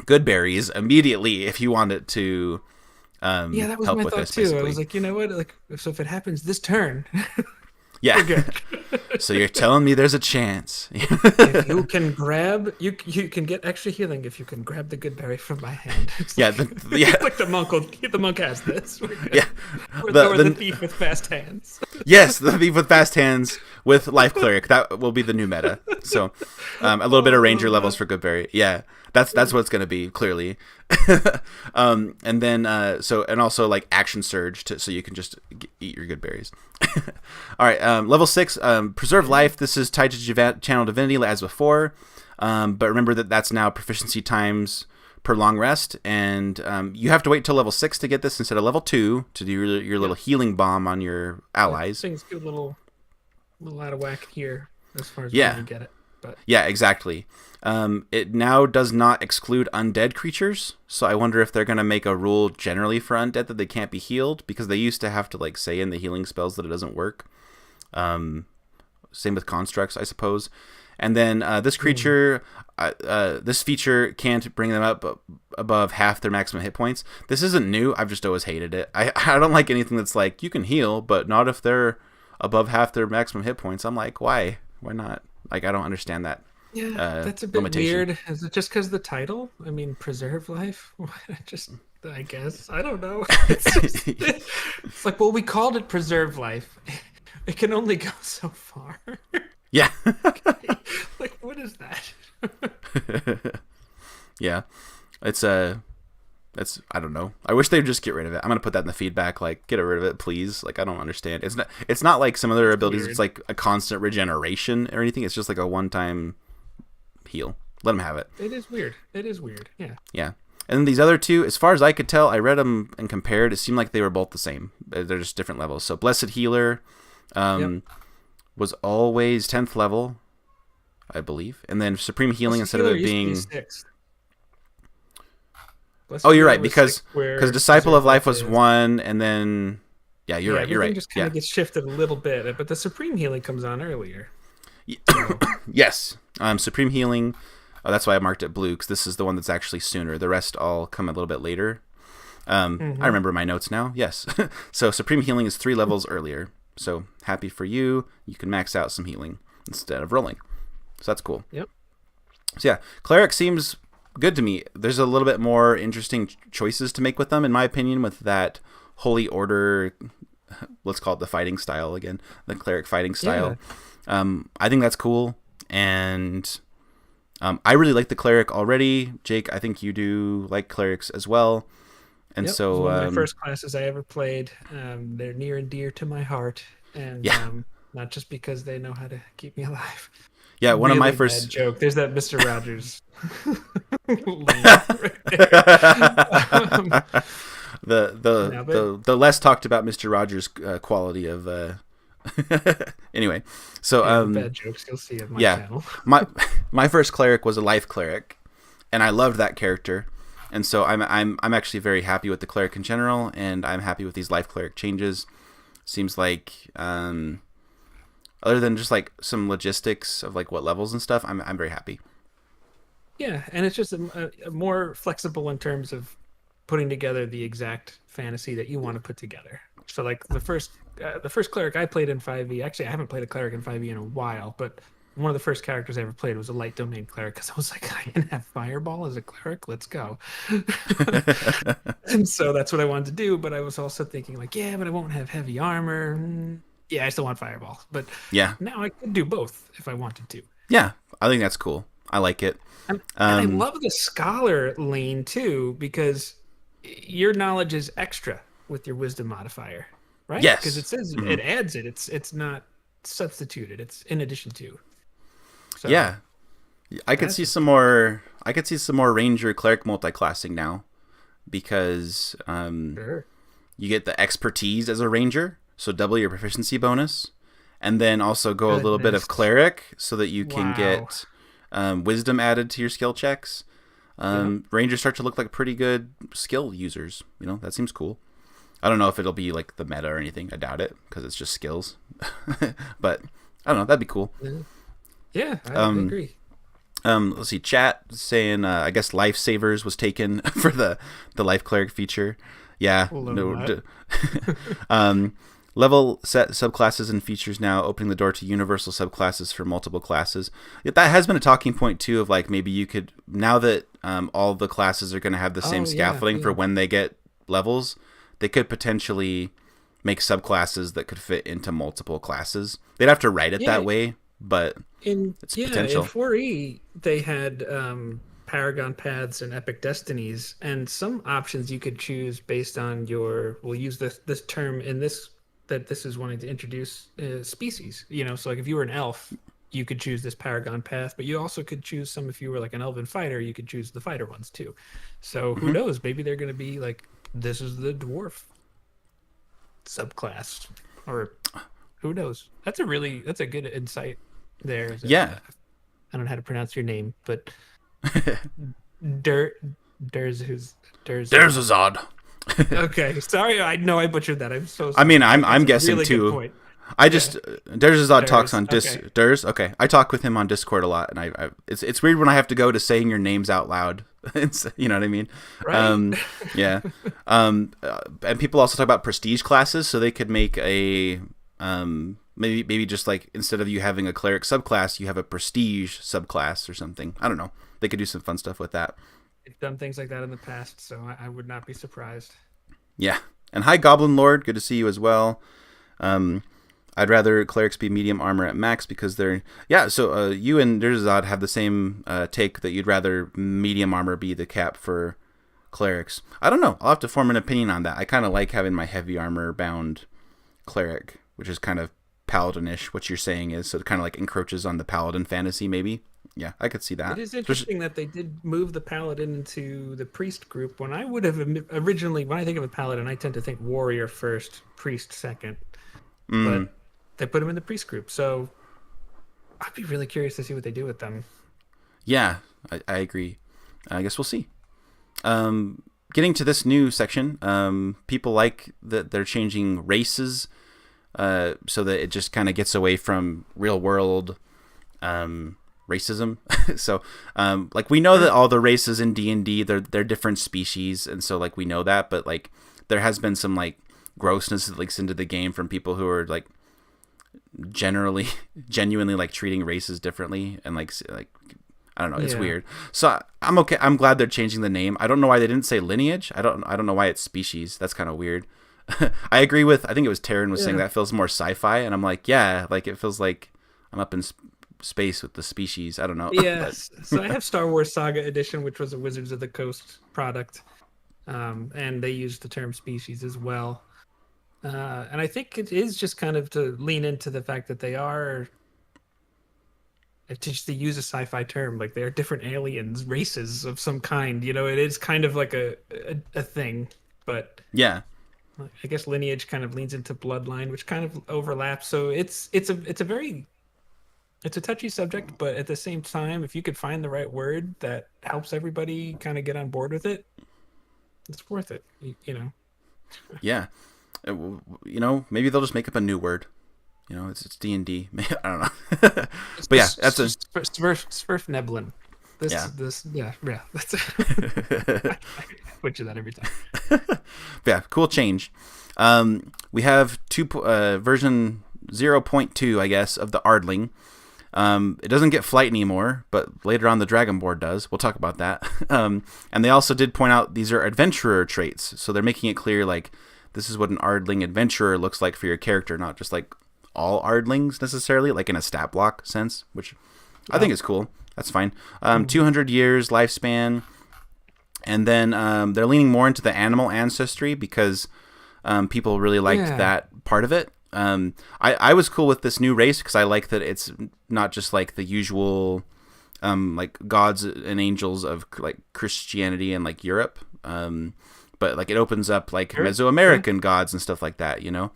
good berries immediately if you want it to That was help my with thought this, too. basically. I was like, you know what? Like, so if it happens this turn, Yeah. we're good. So you're telling me there's a chance. If you can grab, you can get extra healing if you can grab the good berry from my hand. It's Yeah, like, like the monk has this. We're good. Yeah. Or the thief with fast hands. Yes, the thief with fast hands with Life Cleric. That will be the new meta. So a little bit of ranger levels for Goodberry. Yeah, that's what it's going to be, clearly. And then and also like action surge so you can just eat your good berries. All right, level 6, preserve life. This is tied to channel divinity as before, but remember that's now proficiency times per long rest, and you have to wait till level 6 to get this instead of level 2 to do your little healing bomb on your allies. Things get a little out of whack here as far as Yeah. when you get it. But Yeah, exactly. It now does not exclude undead creatures, so I wonder if they're going to make a rule generally for undead that they can't be healed, because they used to have to like say in the healing spells that it doesn't work. Same with constructs, I suppose. And then this creature, this feature can't bring them up above half their maximum hit points. This isn't new. I've just always hated it. I don't like anything that's like, you can heal, but not if they're above half their maximum hit points. I'm like, why? Why not? Like, I don't understand that. yeah, that's a bit limitation. weird. Is it just because of the title? I mean, preserve life. I guess I don't know. It's like, well, we called it preserve life. It can only go so far. Yeah. Like, what is that? Yeah. It's I don't know. I wish they'd just get rid of it. I'm gonna put that in the feedback. Like, get rid of it, please. Like, I don't understand. It's not like some other abilities. Weird. It's like a constant regeneration or anything. It's just like a one-time heal. Let them have it. It is weird. It is weird. Yeah. Yeah. And then these other two, as far as I could tell, I read them and compared. It seemed like they were both the same. They're just different levels. So Blessed Healer was always 10th level, I believe. And then Supreme Healing, instead of it being... Oh, you're right, because Disciple of Life was 1, and then... Yeah, you're right. Everything just kind of gets shifted a little bit, but the Supreme Healing comes on earlier. Yes. Supreme Healing... Oh, that's why I marked it blue, because this is the one that's actually sooner. The rest all come a little bit later. I remember my notes now. Yes. So Supreme Healing is 3 levels earlier. So happy for you. You can max out some healing instead of rolling. So that's cool. Yep. So yeah, Cleric seems good to me. There's a little bit more interesting choices to make with them, in my opinion, with that Holy Order, let's call it the fighting style again, the Cleric fighting style. Yeah. I think that's cool. And... I really like the Cleric already. Jake, I think you do like Clerics as well. And so... It was one of my first classes I ever played. They're near and dear to my heart. And not just because they know how to keep me alive. Yeah, one of my first... Bad joke. There's that Mr. Rogers. The less talked about Mr. Rogers quality of... Anyway, so bad jokes you'll see on my channel. my first Cleric was a Life Cleric, and I loved that character, and so I'm actually very happy with the Cleric in general, and I'm happy with these Life Cleric changes. Seems like other than just like some logistics of like what levels and stuff, I'm very happy. Yeah, and it's just a more flexible in terms of putting together the exact fantasy that you want to put together. So like the first cleric I played in 5e. Actually, I haven't played a cleric in 5e in a while, but one of the first characters I ever played was a light domain cleric because I was like, I can have fireball as a cleric. Let's go. And so that's what I wanted to do. But I was also thinking like, yeah, but I won't have heavy armor. Yeah, I still want fireball. But Yeah. now I could do both if I wanted to. Yeah. I think that's cool. I like it. And I love the scholar lane too because your knowledge is extra with your wisdom modifier, right? Because Yes. it says it adds it. It's not substituted. It's in addition to. So Yeah. I could see some more. I could see some more ranger cleric multi-classing now, because sure. you get the expertise as a ranger, so double your proficiency bonus, and then also go a little bit of Goodness. cleric so that you can Wow. get wisdom added to your skill checks. Rangers start to look like pretty good skill users. You know, that seems cool. I don't know if it'll be like the meta or anything. I doubt it because it's just skills. But I don't know. That'd be cool. Yeah, I agree. Let's see. Chat saying, I guess lifesavers was taken for the life cleric feature. Yeah. We'll Level set subclasses and features now, opening the door to universal subclasses for multiple classes. That has been a talking point too, of like maybe you could, now that all the classes are going to have the same scaffolding for when they get levels, they could potentially make subclasses that could fit into multiple classes. They'd have to write it that way, but it's potential. In 4E they had Paragon paths and epic destinies, and some options you could choose based on your. We'll use this term in this that this is wanting to introduce species. You know, so like if you were an elf, you could choose this Paragon path, but you also could choose some. If you were like an elven fighter, you could choose the fighter ones too. So who knows? Maybe they're going to be like, this is the dwarf subclass, or who knows? That's a good insight there. Yeah. I don't know how to pronounce your name, but Derzazad. Okay, sorry. I know I butchered that. I'm so sorry. I mean, I'm guessing really too. Good point. Derzazad talks on okay. Derz. Okay, I talk with him on Discord a lot, and it's weird when I have to go to saying your names out loud. You know what I mean? Right. Yeah. And people also talk about prestige classes, so they could make a maybe just like, instead of you having a cleric subclass, you have a prestige subclass or something. I don't know. They could do some fun stuff with that. They've done things like that in the past, so I would not be surprised. Yeah. And hi, Goblin Lord. Good to see you as well. I'd rather clerics be medium armor at max because they're... Yeah, so you and Derzazad have the same take, that you'd rather medium armor be the cap for clerics. I don't know. I'll have to form an opinion on that. I kind of like having my heavy armor bound cleric, which is kind of paladin-ish, what you're saying is. So it kind of like encroaches on the paladin fantasy, maybe. Yeah, I could see that. It is interesting that they did move the paladin into the priest group. When I would have originally, when I think of a paladin, I tend to think warrior first, priest second. But they put him in the priest group, so I'd be really curious to see what they do with them. Yeah, I agree. I guess we'll see. Getting to this new section, people like that they're changing races, so that it just kind of gets away from real world racism. So like, we know that all the races in D&D, they're different species, and so like we know that, but like there has been some like grossness that leaks into the game from people who are like genuinely like treating races differently, and like I don't know, it's weird. So I'm okay. I'm glad they're changing the name. I don't know why they didn't say lineage. I don't know why it's species. That's kind of weird. I agree with, I think it was Taryn was saying that feels more sci-fi, and I'm like, yeah, like it feels like I'm up in space with the species. I don't know. Yes. So I have Star Wars Saga Edition, which was a Wizards of the Coast product, and they used the term species as well. And I think it is just kind of to lean into the fact that they are, just to use a sci-fi term, like they're different aliens, races of some kind. You know, it is kind of like a thing, but yeah. I guess lineage kind of leans into bloodline, which kind of overlaps. So it's a touchy subject, but at the same time, if you could find the right word that helps everybody kind of get on board with it, it's worth it. You know. Yeah. You know, maybe they'll just make up a new word. You know, it's D&D. I don't know. But yeah, that's a Sverfneblin. Yeah. Yeah. That's I butcher that every time. Yeah, cool change. We have version 0.2, I guess, of the Ardling. It doesn't get flight anymore, but later on the Dragonborn does. We'll talk about that. And they also did point out these are adventurer traits, so they're making it clear like this is what an Ardling adventurer looks like for your character, not just like all Ardlings necessarily, like in a stat block sense, which I think is cool. That's fine. 200 years lifespan. And then they're leaning more into the animal ancestry because people really liked that part of it. I was cool with this new race because I like that it's not just like the usual like gods and angels of like Christianity and like Europe, but like it opens up like Mesoamerican gods and stuff like that, you know.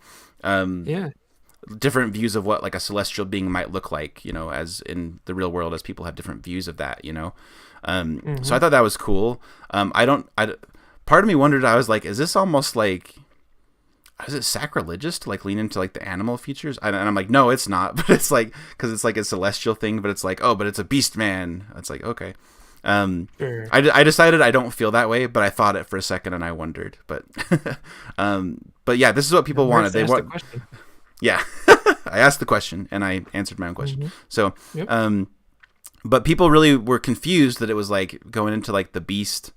Different views of what like a celestial being might look like, you know, as in the real world, as people have different views of that, you know. So I thought that was cool. Part of me wondered, I was like, is this almost like, is it sacrilegious to like lean into like the animal features? And I'm like, no, it's not. But it's like, because it's like a celestial thing, but it's like, oh, but it's a beast man. It's like, okay. Sure. I decided I don't feel that way, but I thought it for a second and I wondered. But yeah, this is what people wanted. They want. Yeah, I asked the question and I answered my own question. So, but people really were confused that it was like going into like the beast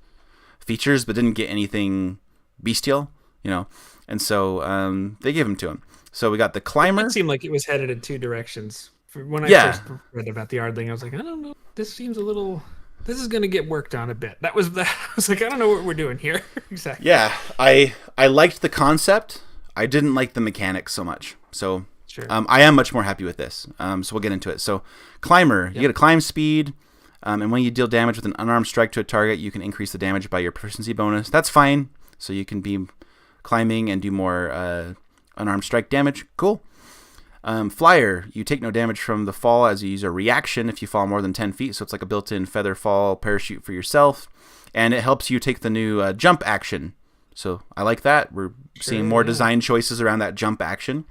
features, but didn't get anything bestial, you know. And so they gave them to him. So we got the climber. It seemed like it was headed in two directions. When I first read about the Ardling, I was like, I don't know. This seems a little. This is going to get worked on a bit. I was like, I don't know what we're doing here exactly. Yeah, I liked the concept. I didn't like the mechanics so much. So sure. I am much more happy with this. So we'll get into it. So climber, you get a climb speed. And when you deal damage with an unarmed strike to a target, you can increase the damage by your proficiency bonus. That's fine. So you can be climbing and do more unarmed strike damage. Cool. Flyer, you take no damage from the fall as you use a reaction if you fall more than 10 feet. So it's like a built-in feather fall parachute for yourself. And it helps you take the new jump action. So I like that. We're seeing more design choices around that jump action.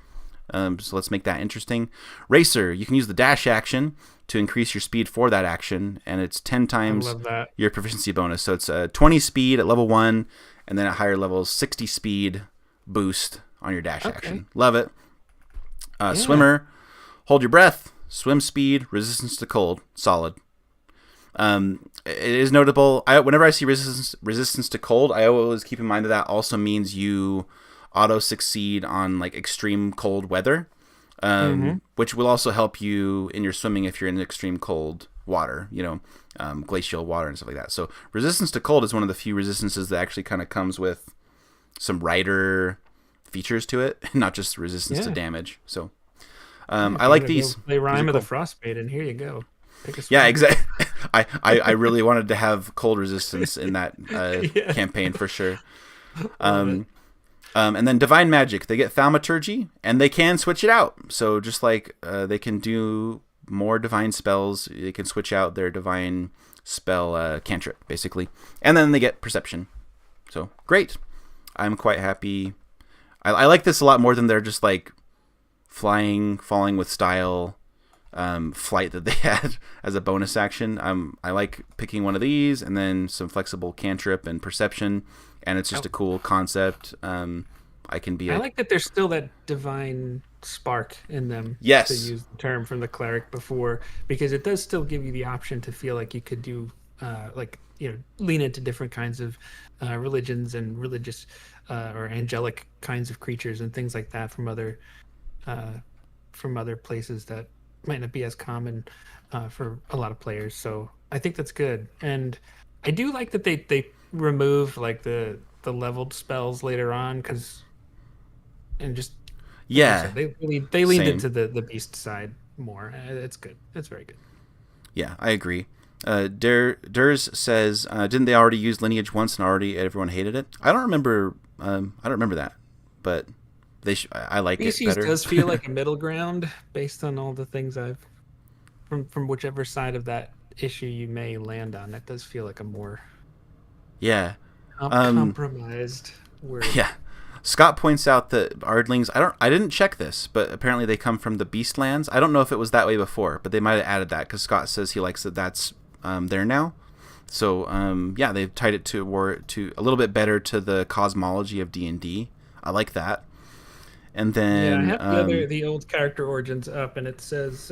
So let's make that interesting. Racer, you can use the dash action to increase your speed for that action, and it's 10 times your proficiency bonus. So it's 20 speed at level 1, and then at higher levels, 60 speed boost on your dash action. Love it. Swimmer, hold your breath, swim speed, resistance to cold, solid. It is notable. Whenever I see resistance to cold, I always keep in mind that also means you auto succeed on like extreme cold weather, which will also help you in your swimming if you're in extreme cold water, you know, glacial water and stuff like that. So resistance to cold is one of the few resistances that actually kind of comes with some rider features to it, not just resistance to damage. So I like these. They rhyme with a frostbite, and here you go. Yeah, exactly. I really wanted to have cold resistance in that campaign for sure. And then divine magic, they get thaumaturgy, and they can switch it out. So just like they can do more divine spells, they can switch out their divine spell cantrip, basically. And then they get perception. So great. I'm quite happy. I like this a lot more than they're just like falling with style flight that they had as a bonus action. I like picking one of these and then some flexible cantrip and perception, and it's just a cool concept. I like that there's still that divine spark in them. Yes, to use the term from the cleric before, because it does still give you the option to feel like you could do lean into different kinds of religions and religious or angelic kinds of creatures and things like that from other places that might not be as common for a lot of players. So I think that's good, and I do like that they remove like the leveled spells later on, they leaned into the beast side more. It's good. It's very good. Yeah, I agree. Durs says, didn't they already use lineage once and already everyone hated it? I don't remember that, but I like it better. It does feel like a middle ground based on all the things I've from whichever side of that issue you may land on. That does feel like a more compromised word. Yeah. Scott points out that Ardlings, I didn't check this, but apparently they come from the Beastlands. I don't know if it was that way before, but they might have added that because Scott says he likes that that's there now. So yeah, they've tied it to a little bit better to the cosmology of D&D. I like that. And Yeah, I then have the old character origins up, and it says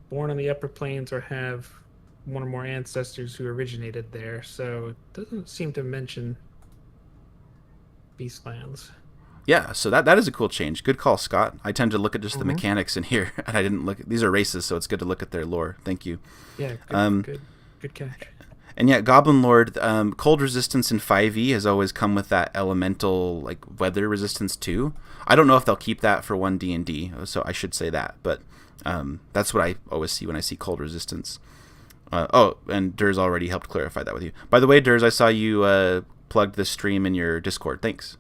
born on the upper planes or have one or more ancestors who originated there. So it doesn't seem to mention Beastlands. yeah, so that is a cool change. Good call, Scott. I tend to look at just the Mm-hmm. mechanics in here, and I didn't look. These are races, so it's good to look at their lore. Thank you. Yeah, Um, good catch. And yeah, Goblin Lord, cold resistance in 5e has always come with that elemental like weather resistance too. I don't know if they'll keep that for 1D&D, so I should say that, but that's what I always see when I see cold resistance. Oh, and Durs already helped clarify that with you. By the way, Durs, I saw you plugged this stream in your Discord. Thanks.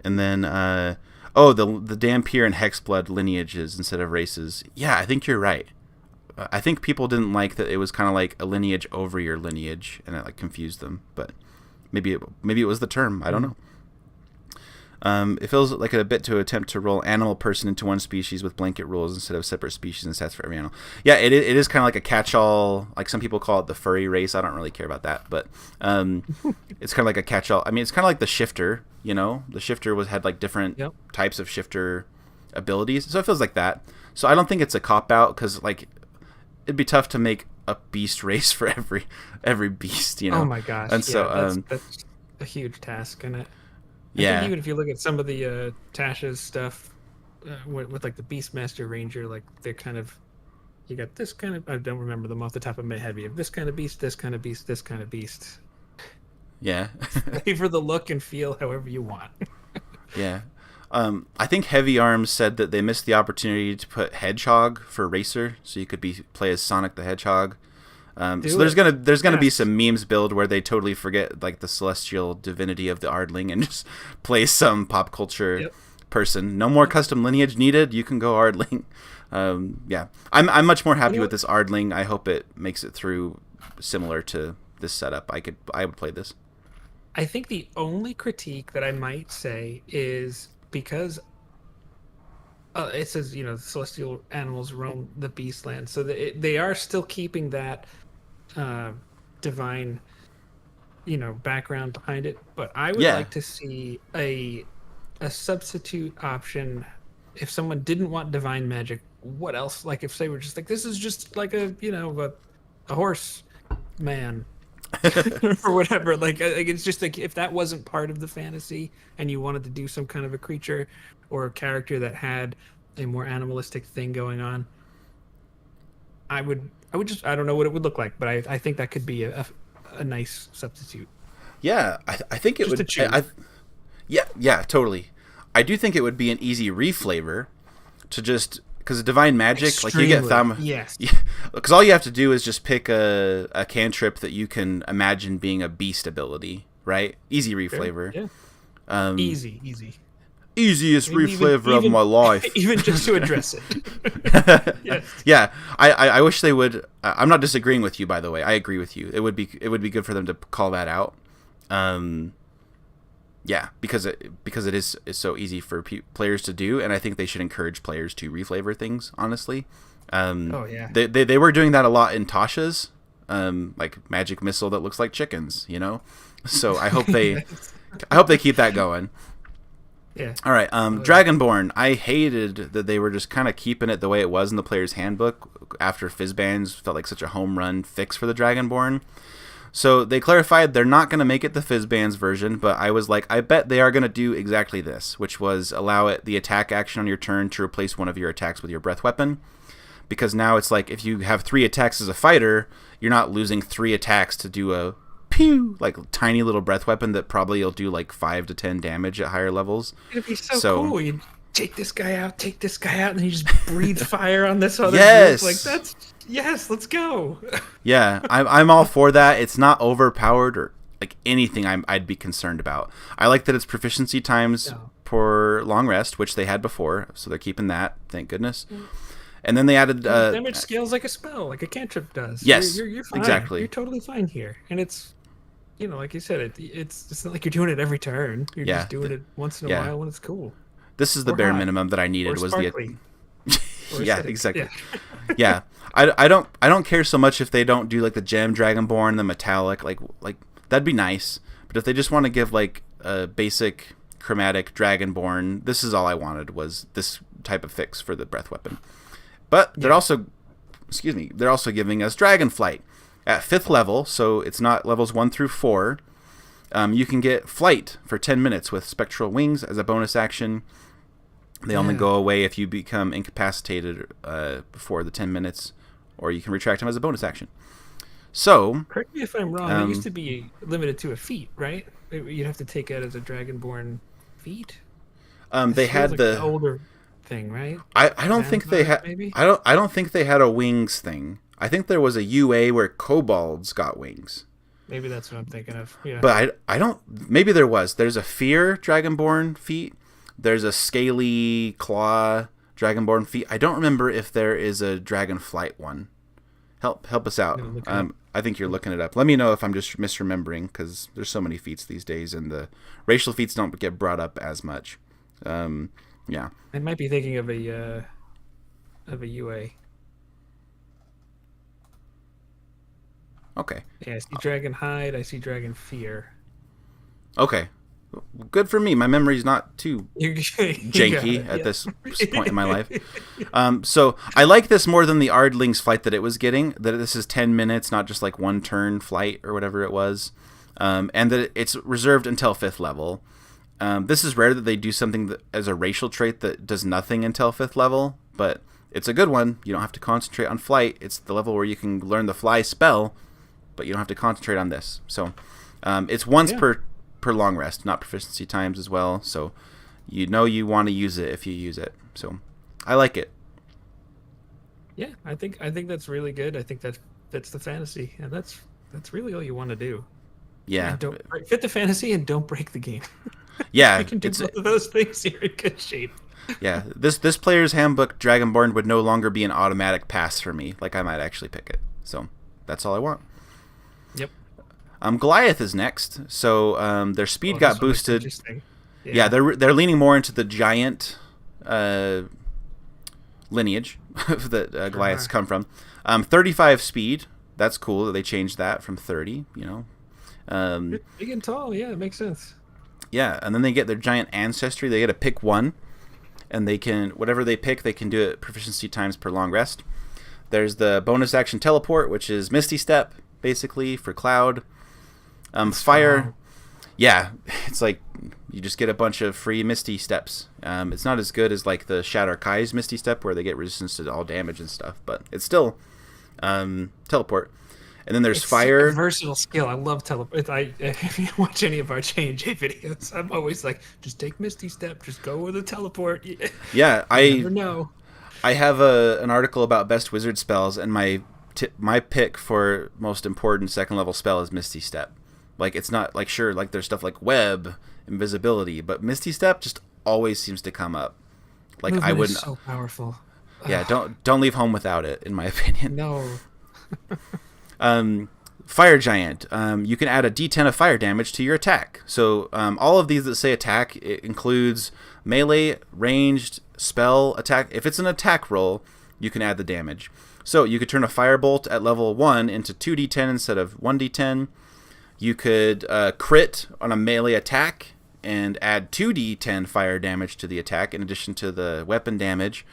And then, the Dampier and Hexblood lineages instead of races. Yeah, I think you're right. I think people didn't like that it was kind of like a lineage over your lineage, and it like confused them. But maybe it was the term. I don't know. It feels like a bit to attempt to roll animal person into one species with blanket rules instead of separate species and stats for every animal. Yeah, it is kind of like a catch-all. Like some people call it the furry race. I don't really care about that, but it's kind of like a catch-all. I mean, it's kind of like the shifter. You know, the shifter had like different types of shifter abilities, so it feels like that. So I don't think it's a cop-out because like it'd be tough to make a beast race for every beast. You know. Oh my gosh! And so that's a huge task, isn't it? I yeah. think even if you look at some of the Tasha's stuff with like the Beastmaster Ranger, like they're kind of, you got this kind of, I don't remember them off the top of my head, but you have this kind of beast, this kind of beast, this kind of beast. Yeah. Favor the look and feel however you want. Yeah. I think Heavy Arms said that they missed the opportunity to put Hedgehog for Racer, so you could play as Sonic the Hedgehog. So there's gonna be some memes build where they totally forget like the celestial divinity of the Ardling and just play some pop culture person. No more custom lineage needed. You can go Ardling. Yeah, I'm much more happy with this Ardling. I hope it makes it through similar to this setup. I would play this. I think the only critique that I might say is because it says, the celestial animals roam the beastland, so they are still keeping that divine, background behind it. But I would like to see a substitute option if someone didn't want divine magic. What else? Like if they were just like, this is just like a horse man. Or whatever, like it's just like if that wasn't part of the fantasy and you wanted to do some kind of a creature or a character that had a more animalistic thing going on, I would just, I don't know what it would look like, but I think that could be a nice substitute. Yeah, I think it just would. Yeah, totally. I do think it would be an easy reflavor to just. Because divine magic, Extremely. Like you get yes. Because all you have to do is just pick a cantrip that you can imagine being a beast ability, right? Easy reflavor. Yeah. Easy. Easiest reflavor of my life. Even just to address it. Yes. Yeah. I wish they would. I'm not disagreeing with you, by the way. I agree with you. It would be good for them to call that out. Yeah, because it is so easy for players to do, and I think they should encourage players to reflavor things. Honestly, oh yeah, they were doing that a lot in Tasha's, like magic missile that looks like chickens, So I hope they keep that going. Yeah. All right, Dragonborn. I hated that they were just kind of keeping it the way it was in the player's handbook after Fizzbands felt like such a home run fix for the Dragonborn. So they clarified they're not going to make it the Fizzbands version, but I was like, I bet they are going to do exactly this, which was allow the attack action on your turn to replace one of your attacks with your breath weapon. Because now it's like if you have 3 attacks as a fighter, you're not losing 3 attacks to do a pew, like tiny little breath weapon that probably you'll do like 5 to 10 damage at higher levels. It'd be so cool. You take this guy out, and then you just breathe fire on this other yes. group. Like yes, let's go. Yeah, I'm all for that. It's not overpowered or like anything I'd be concerned about. I like that it's proficiency times per long rest, which they had before, so they're keeping that. Thank goodness. And then they added damage scales like a spell, like a cantrip does. Yes, you're fine. Exactly. You're totally fine here, and it's like you said, it's not like you're doing it every turn. You're just doing it once in a while when it's cool. This is the bare minimum that I needed was sparkly. yeah, exactly. Yeah, I don't care so much if they don't do like the gem Dragonborn, the metallic, like that'd be nice. But if they just want to give like a basic chromatic Dragonborn, this is all I wanted was this type of fix for the breath weapon. But they're also, excuse me, they're also giving us Dragonflight at 5th level, so it's not levels 1 through 4. You can get flight for 10 minutes with spectral wings as a bonus action. They only go away if you become incapacitated before the 10 minutes, or you can retract them as a bonus action. So, correct me if I'm wrong. It used to be limited to a feat, right? You'd have to take it as a Dragonborn feat. they had like the an older thing, right? I don't think they had. I don't think they had a wings thing. I think there was a UA where kobolds got wings. Maybe that's what I'm thinking of. Yeah. But I don't. Maybe there was. There's a fear Dragonborn feat. There's a scaly claw Dragonborn feat. I don't remember if there is a Dragonflight one. Help us out. I think you're looking it up. Let me know if I'm just misremembering, because there's so many feats these days, and the racial feats don't get brought up as much. Yeah. I might be thinking of a UA. Okay. Yeah, I see Dragon Hide. I see Dragon Fear. Okay. Good for me. My memory's not too janky at this point in my life. So I like this more than the Ardling's flight that it was getting. That this is 10 minutes, not just like one turn flight or whatever it was. And that it's reserved until 5th level. This is rare that they do something that, as a racial trait that does nothing until 5th level, but it's a good one. You don't have to concentrate on flight. It's the level where you can learn the fly spell, but you don't have to concentrate on this. So it's once per long rest, not proficiency times as well. So you know you want to use it if you use it. So I like it. Yeah, I think that's really good. I think that fits the fantasy, and that's really all you want to do. Yeah. And don't fit the fantasy and don't break the game. Yeah, you can do both of those things. You're in good shape. Yeah, this player's handbook Dragonborn would no longer be an automatic pass for me. Like I might actually pick it. So that's all I want. Yep. Goliath is next. So their speed got boosted. Yeah, they're leaning more into the giant lineage that Goliaths come from. 35 speed. That's cool that they changed that from 30. You know, big and tall. Yeah, it makes sense. Yeah, and then they get their giant ancestry. They get to pick one, and they can whatever they pick, they can do it proficiency times per long rest. There's the bonus action teleport, which is Misty Step, basically for Cloud. Fire. Fun. Yeah, it's like you just get a bunch of free Misty Steps. It's not as good as like the Shatter Kai's Misty Step, where they get resistance to all damage and stuff, but it's still teleport. And then there's fire. A versatile skill. I love teleport. If you watch any of our J&J videos, I'm always like, just take Misty Step, just go with a teleport. Yeah, I never know. I have an article about best wizard spells, and my pick for most important 2nd level spell is Misty Step. Like, it's not like, sure, like there's stuff like web, invisibility, but Misty Step just always seems to come up. Like Movement I wouldn't. Is so powerful. Yeah, don't leave home without it, in my opinion. No. Fire Giant. You can add a D10 of fire damage to your attack. So all of these that say attack, it includes melee, ranged, spell, attack. If it's an attack roll, you can add the damage. So you could turn a firebolt at level 1 into 2d10 instead of 1d10. You could crit on a melee attack and add 2d10 fire damage to the attack in addition to the weapon damage.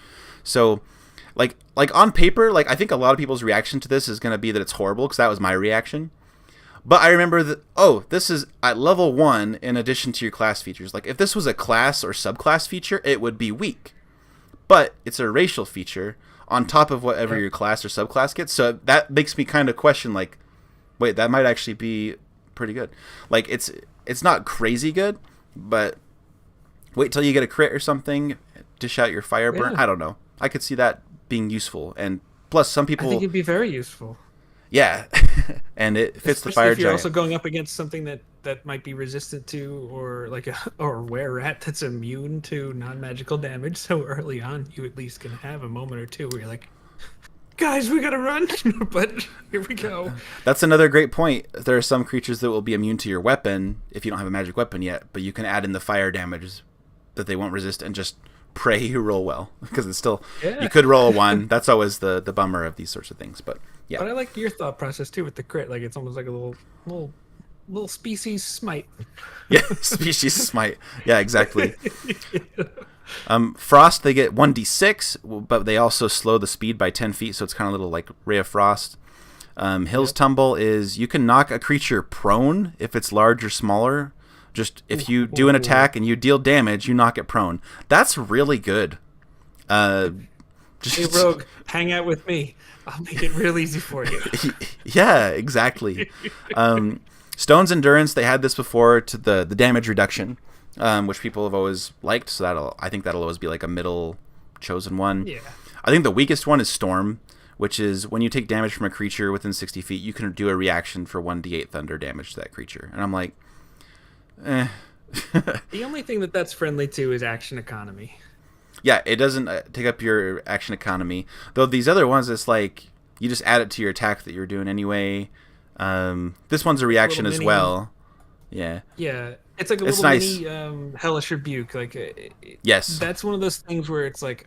So like on paper, like I think a lot of people's reaction to this is going to be that it's horrible, because that was my reaction. But I remember that, this is at level 1 in addition to your class features. Like if this was a class or subclass feature, it would be weak. But it's a racial feature on top of whatever your class or subclass gets. So that makes me kind of question, like, wait, that might actually be pretty good. Like it's not crazy good, but wait till you get a crit or something, dish out your fire burn. I don't know. I could see that being useful, and plus some people. I think it'd be very useful. Yeah, and it fits especially the fire if you're giant. also going up against something that might be resistant to, or like or were rat that's immune to non-magical damage. So early on, you at least can have a moment or two where you're like, guys, we gotta run. But here we go. That's another great point. There are some creatures that will be immune to your weapon if you don't have a magic weapon yet, but you can add in the fire damage that they won't resist and just pray you roll well, because it's still Yeah. you could roll a 1. That's always the bummer of these sorts of things. But yeah, But I like your thought process too with the crit. Like it's almost like a little species smite. yeah, species smite. Yeah, exactly. Frost, they get 1d6, but they also slow the speed by 10 feet, so it's kind of a little like Ray of Frost. Hill's Tumble is you can knock a creature prone if it's large or smaller. Just if you do an attack and you deal damage, you knock it prone. That's really good. Hey Rogue, hang out with me. I'll make it real easy for you. Yeah, exactly. Stone's Endurance, they had this before to the damage reduction, which people have always liked. So I think that'll always be like a middle chosen one. Yeah. I think the weakest one is Storm, which is when you take damage from a creature within 60 feet, you can do a reaction for 1d8 thunder damage to that creature. And I'm like, eh. The only thing that's friendly to is action economy. Yeah, it doesn't take up your action economy. Though these other ones, it's like you just add it to your attack that you're doing anyway. This one's a reaction as well. Yeah. Yeah, it's like a little nice. mini hellish rebuke. Like Yes. that's one of those things where it's like,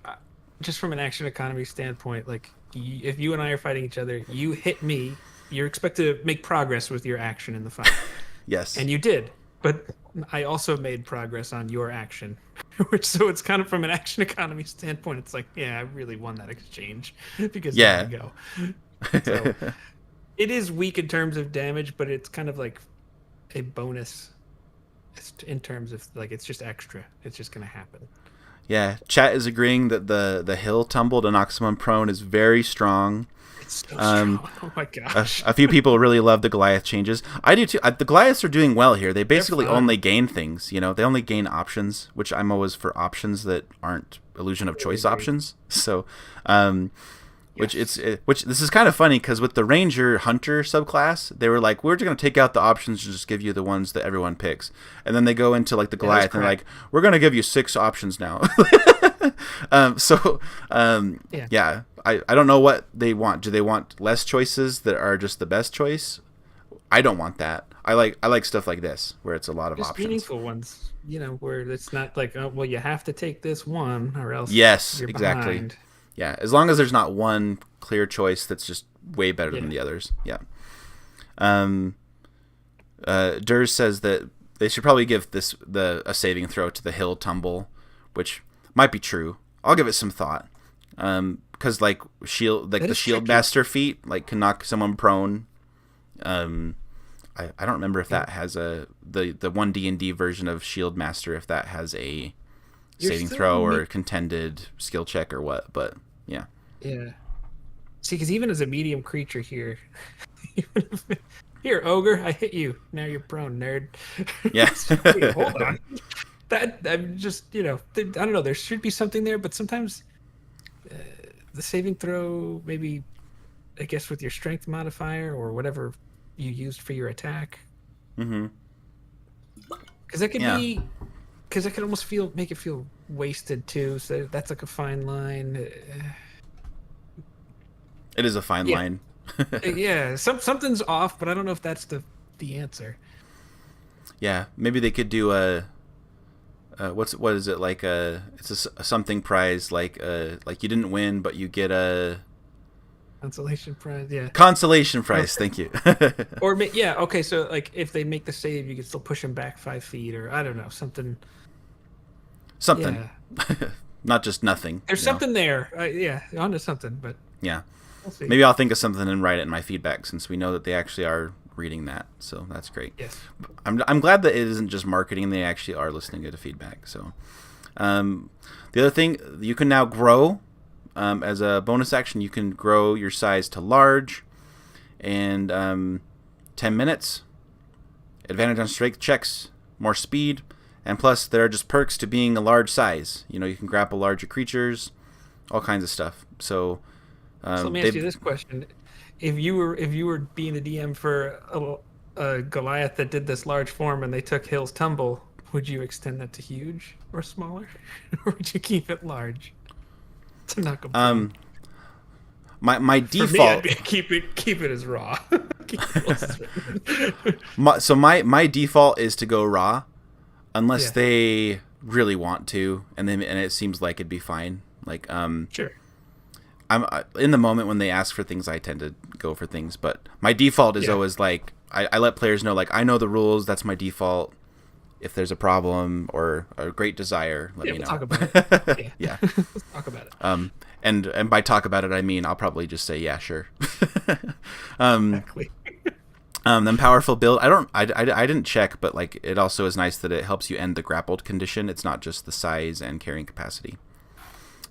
just from an action economy standpoint, like if you and I are fighting each other, you hit me, you're expected to make progress with your action in the fight. Yes. And you did, but I also made progress on your action. So it's kind of from an action economy standpoint, it's like, yeah, I really won that exchange because there you go. So it is weak in terms of damage, but it's kind of like a bonus in terms of like it's just extra. It's just going to happen. Yeah, chat is agreeing that the hill tumble to knock someone prone is very strong. It's so strong. Oh my gosh. A few people really love the Goliath changes. I do too. The Goliaths are doing well here. They basically only gain things. You know, they only gain options, which I'm always for options that aren't illusion of choice options. So, which this is kind of funny because with the Ranger Hunter subclass, they were like, we're just going to take out the options and just give you the ones that everyone picks. And then they go into like the Goliath and they're like, we're going to give you 6 options now. Yeah. I don't know what they want. Do they want less choices that are just the best choice? I don't want that. I like stuff like this where it's a lot of just options. Meaningful ones, you know, where it's not like, oh, well, you have to take this one or else. Yes, you're exactly. behind. Yeah, as long as there's not one clear choice that's just way better than the others. Yeah. Durs says that they should probably give a saving throw to the hill tumble, which might be true. I'll give it some thought. Because like the shield master feat like can knock someone prone. I don't remember if that has the 1D&D version of shield master, if that has a saving throw or a contended skill check or what, but yeah. Yeah. See, because even as a medium creature here, here ogre, I hit you. Now you're prone, nerd. Yeah. Wait, hold on. That I'm just I don't know. There should be something there, but sometimes. The saving throw, maybe, I guess, with your strength modifier or whatever you used for your attack. Mm-hmm. Because that could be, because that could almost make it feel wasted too. So that's like a fine line. It is a fine line. Yeah, something's off, but I don't know if that's the answer. Yeah, maybe they could do a. What is it like? It's a something prize like you didn't win, but you get a consolation prize. Yeah, consolation prize. Thank you. Or okay. So like if they make the save, you can still push them back 5 feet, or I don't know, something. Something, not just nothing. There's something there. Onto something, but yeah. We'll see. Maybe I'll think of something and write it in my feedback since we know that they actually are reading that, so that's great. Yes. I'm glad that it isn't just marketing; they actually are listening to the feedback. So, the other thing, you can now grow as a bonus action. You can grow your size to large, and 10 minutes, advantage on strength checks, more speed, and plus there are just perks to being a large size. You know, you can grapple larger creatures, all kinds of stuff. So let me ask you this question. If you were being the DM for a Goliath that did this large form and they took Hill's Tumble, would you extend that to huge or smaller, or would you keep it large to knock them prone? My default. For me, keep it as raw. My default is to go raw, unless they really want to, and it seems like it'd be fine. Like Sure. I'm in the moment when they ask for things, I tend to go for things, but my default is Yeah. always like I let players know, like, I know the rules. That's my default. If there's a problem or a great desire, let Yeah, me we'll know. talk about it. Yeah. Yeah. Let's talk about it. And by talk about it, I mean I'll probably just say yeah, sure. um, Exactly. then powerful build. I didn't check, but like it also is nice that it helps you end the grappled condition. It's not just the size and carrying capacity.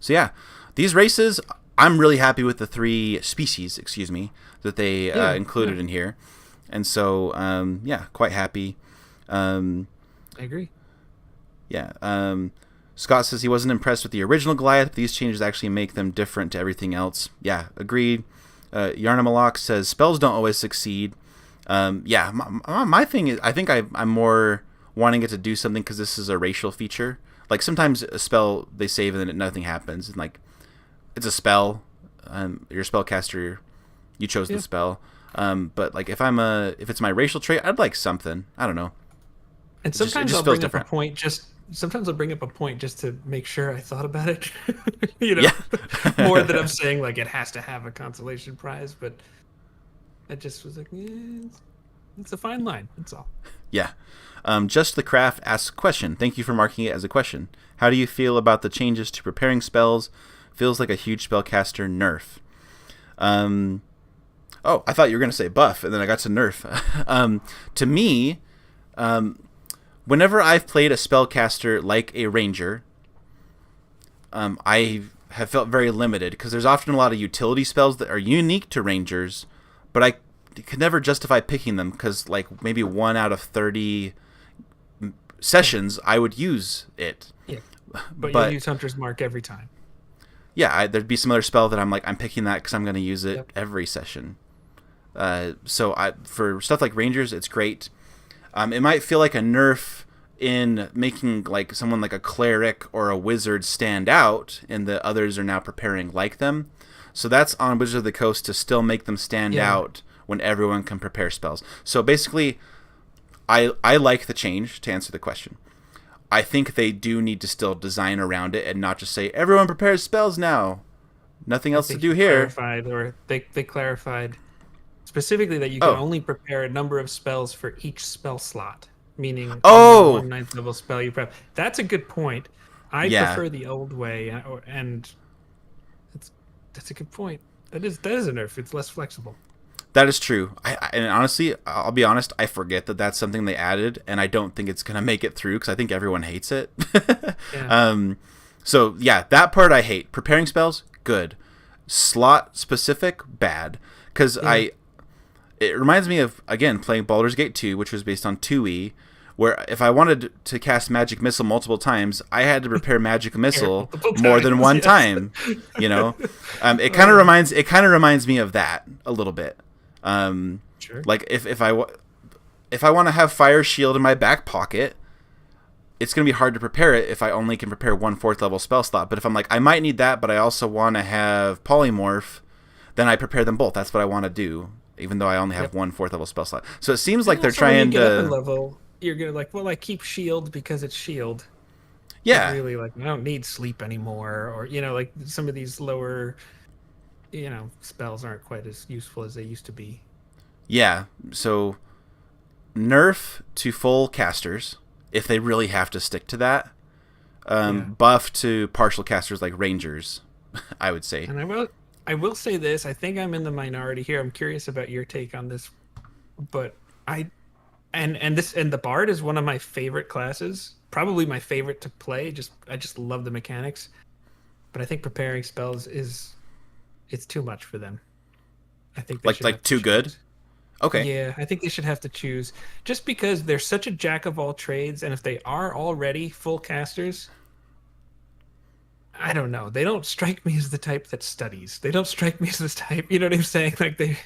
So yeah, these races, I'm really happy with the 3 species, excuse me, that they Yeah. included Yeah. in here, and so yeah, quite happy. Um, I agree. yeah. Scott says he wasn't impressed with the original Goliath, but these changes actually make them different to everything else. Yeah, agreed. Yarnamalok says spells don't always succeed. Yeah, my thing is, I think I'm more wanting it to do something because this is a racial feature. Like sometimes a spell they save and then nothing happens, and like it's a spell. You're a spellcaster, you chose Yeah. the spell. But like if it's my racial trait, I'd like something. I don't know. And It sometimes just I'll feels bring up a different. point just sometimes I'll bring up a point just to make sure I thought about it. You know, Yeah. more than I'm saying like it has to have a consolation prize, but I just was like, it's a fine line. That's all. Yeah. Just the Craft asks a question. Thank you for marking it as a question. How do you feel about the changes to preparing spells? Feels like a huge spellcaster nerf. Oh, I thought you were going to say buff, and then I got to nerf. To me, whenever I've played a spellcaster like a ranger, I have felt very limited because there's often a lot of utility spells that are unique to rangers, but I could never justify picking them because like maybe 1 out of 30 sessions I would use it. Yeah. But you'll But use Hunter's Mark every time. yeah, there'd be some other spell that I'm picking that because I'm going to use it Yep. every session. So for stuff like rangers, it's great. It might feel like a nerf in making like someone like a cleric or a wizard stand out, and the others are now preparing like them. So that's on Wizards of the Coast to still make them stand Yeah. out when everyone can prepare spells. So basically, I like the change to answer the question. I think they do need to still design around it and not just say everyone prepares spells now. Nothing else to They do here. clarified, or they clarified specifically that you can Oh, only prepare a number of spells for each spell slot, meaning only oh, one ninth level spell you prep. That's a good point. I yeah. prefer the old way, and it's that's a good point. That is a nerf. It's less flexible. That is true. And honestly, I'll be honest, I forget that that's something they added, and I don't think it's gonna make it through because I think everyone hates it. Yeah, um, so yeah, that part I hate. Preparing spells, good. Slot specific, bad. Because yeah. it reminds me of again playing Baldur's Gate 2, which was based on 2e, where if I wanted to cast Magic Missile multiple times, I had to prepare Magic Missile Multiple more than times, one yes. time. You know, it kind of reminds me of that a little bit. Sure. Like if I want to have Fire Shield in my back pocket, it's going to be hard to prepare it if I only can prepare 1 4th level spell slot. But if I'm like, I might need that, but I also want to have Polymorph, then I prepare them both. That's what I want to do, even though I only have Yep. 1 4th level spell slot. So it seems like And they're also, when you trying get up in to, level, you're gonna like, well, I keep shield because it's shield. But yeah, really, like, I don't need sleep anymore, or like some of these lower, spells aren't quite as useful as they used to be. yeah. So nerf to full casters if they really have to stick to that. Yeah. Buff to partial casters like Rangers, I would say. And I will say this. I think I'm in the minority here. I'm curious about your take on this, but and the Bard is one of my favorite classes. Probably my favorite to play. I just love the mechanics. But I think preparing spells it's too much for them. I think they should have Like to too good. choose. Okay. Yeah, I think they should have to choose just because they're such a jack of all trades, and if they are already full casters, I don't know. They don't strike me as the type that studies. They don't strike me as this type. You know what I'm saying? Like they.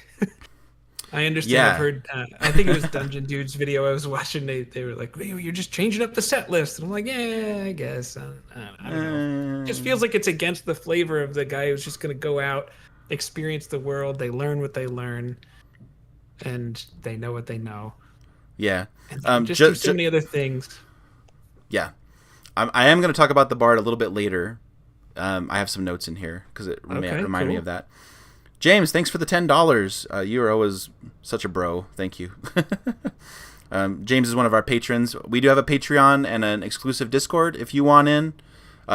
I understand. I've Yeah. heard. I think it was Dungeon Dude's video I was watching. They were like, "Hey, you're just changing up the set list," and I'm like, "Yeah, I guess. I don't know. It just feels like it's against the flavor of the guy who's just going to go out, experience the world. They learn what they learn, and they know what they know, Yeah. and they just do so Just many other things." yeah. I am going to talk about the bard a little bit later. I have some notes in here because it Okay, reminded me cool. of that. James, thanks for the $10. You are always such a bro. Thank you. James is one of our patrons. We do have a Patreon and an exclusive Discord. If you want in,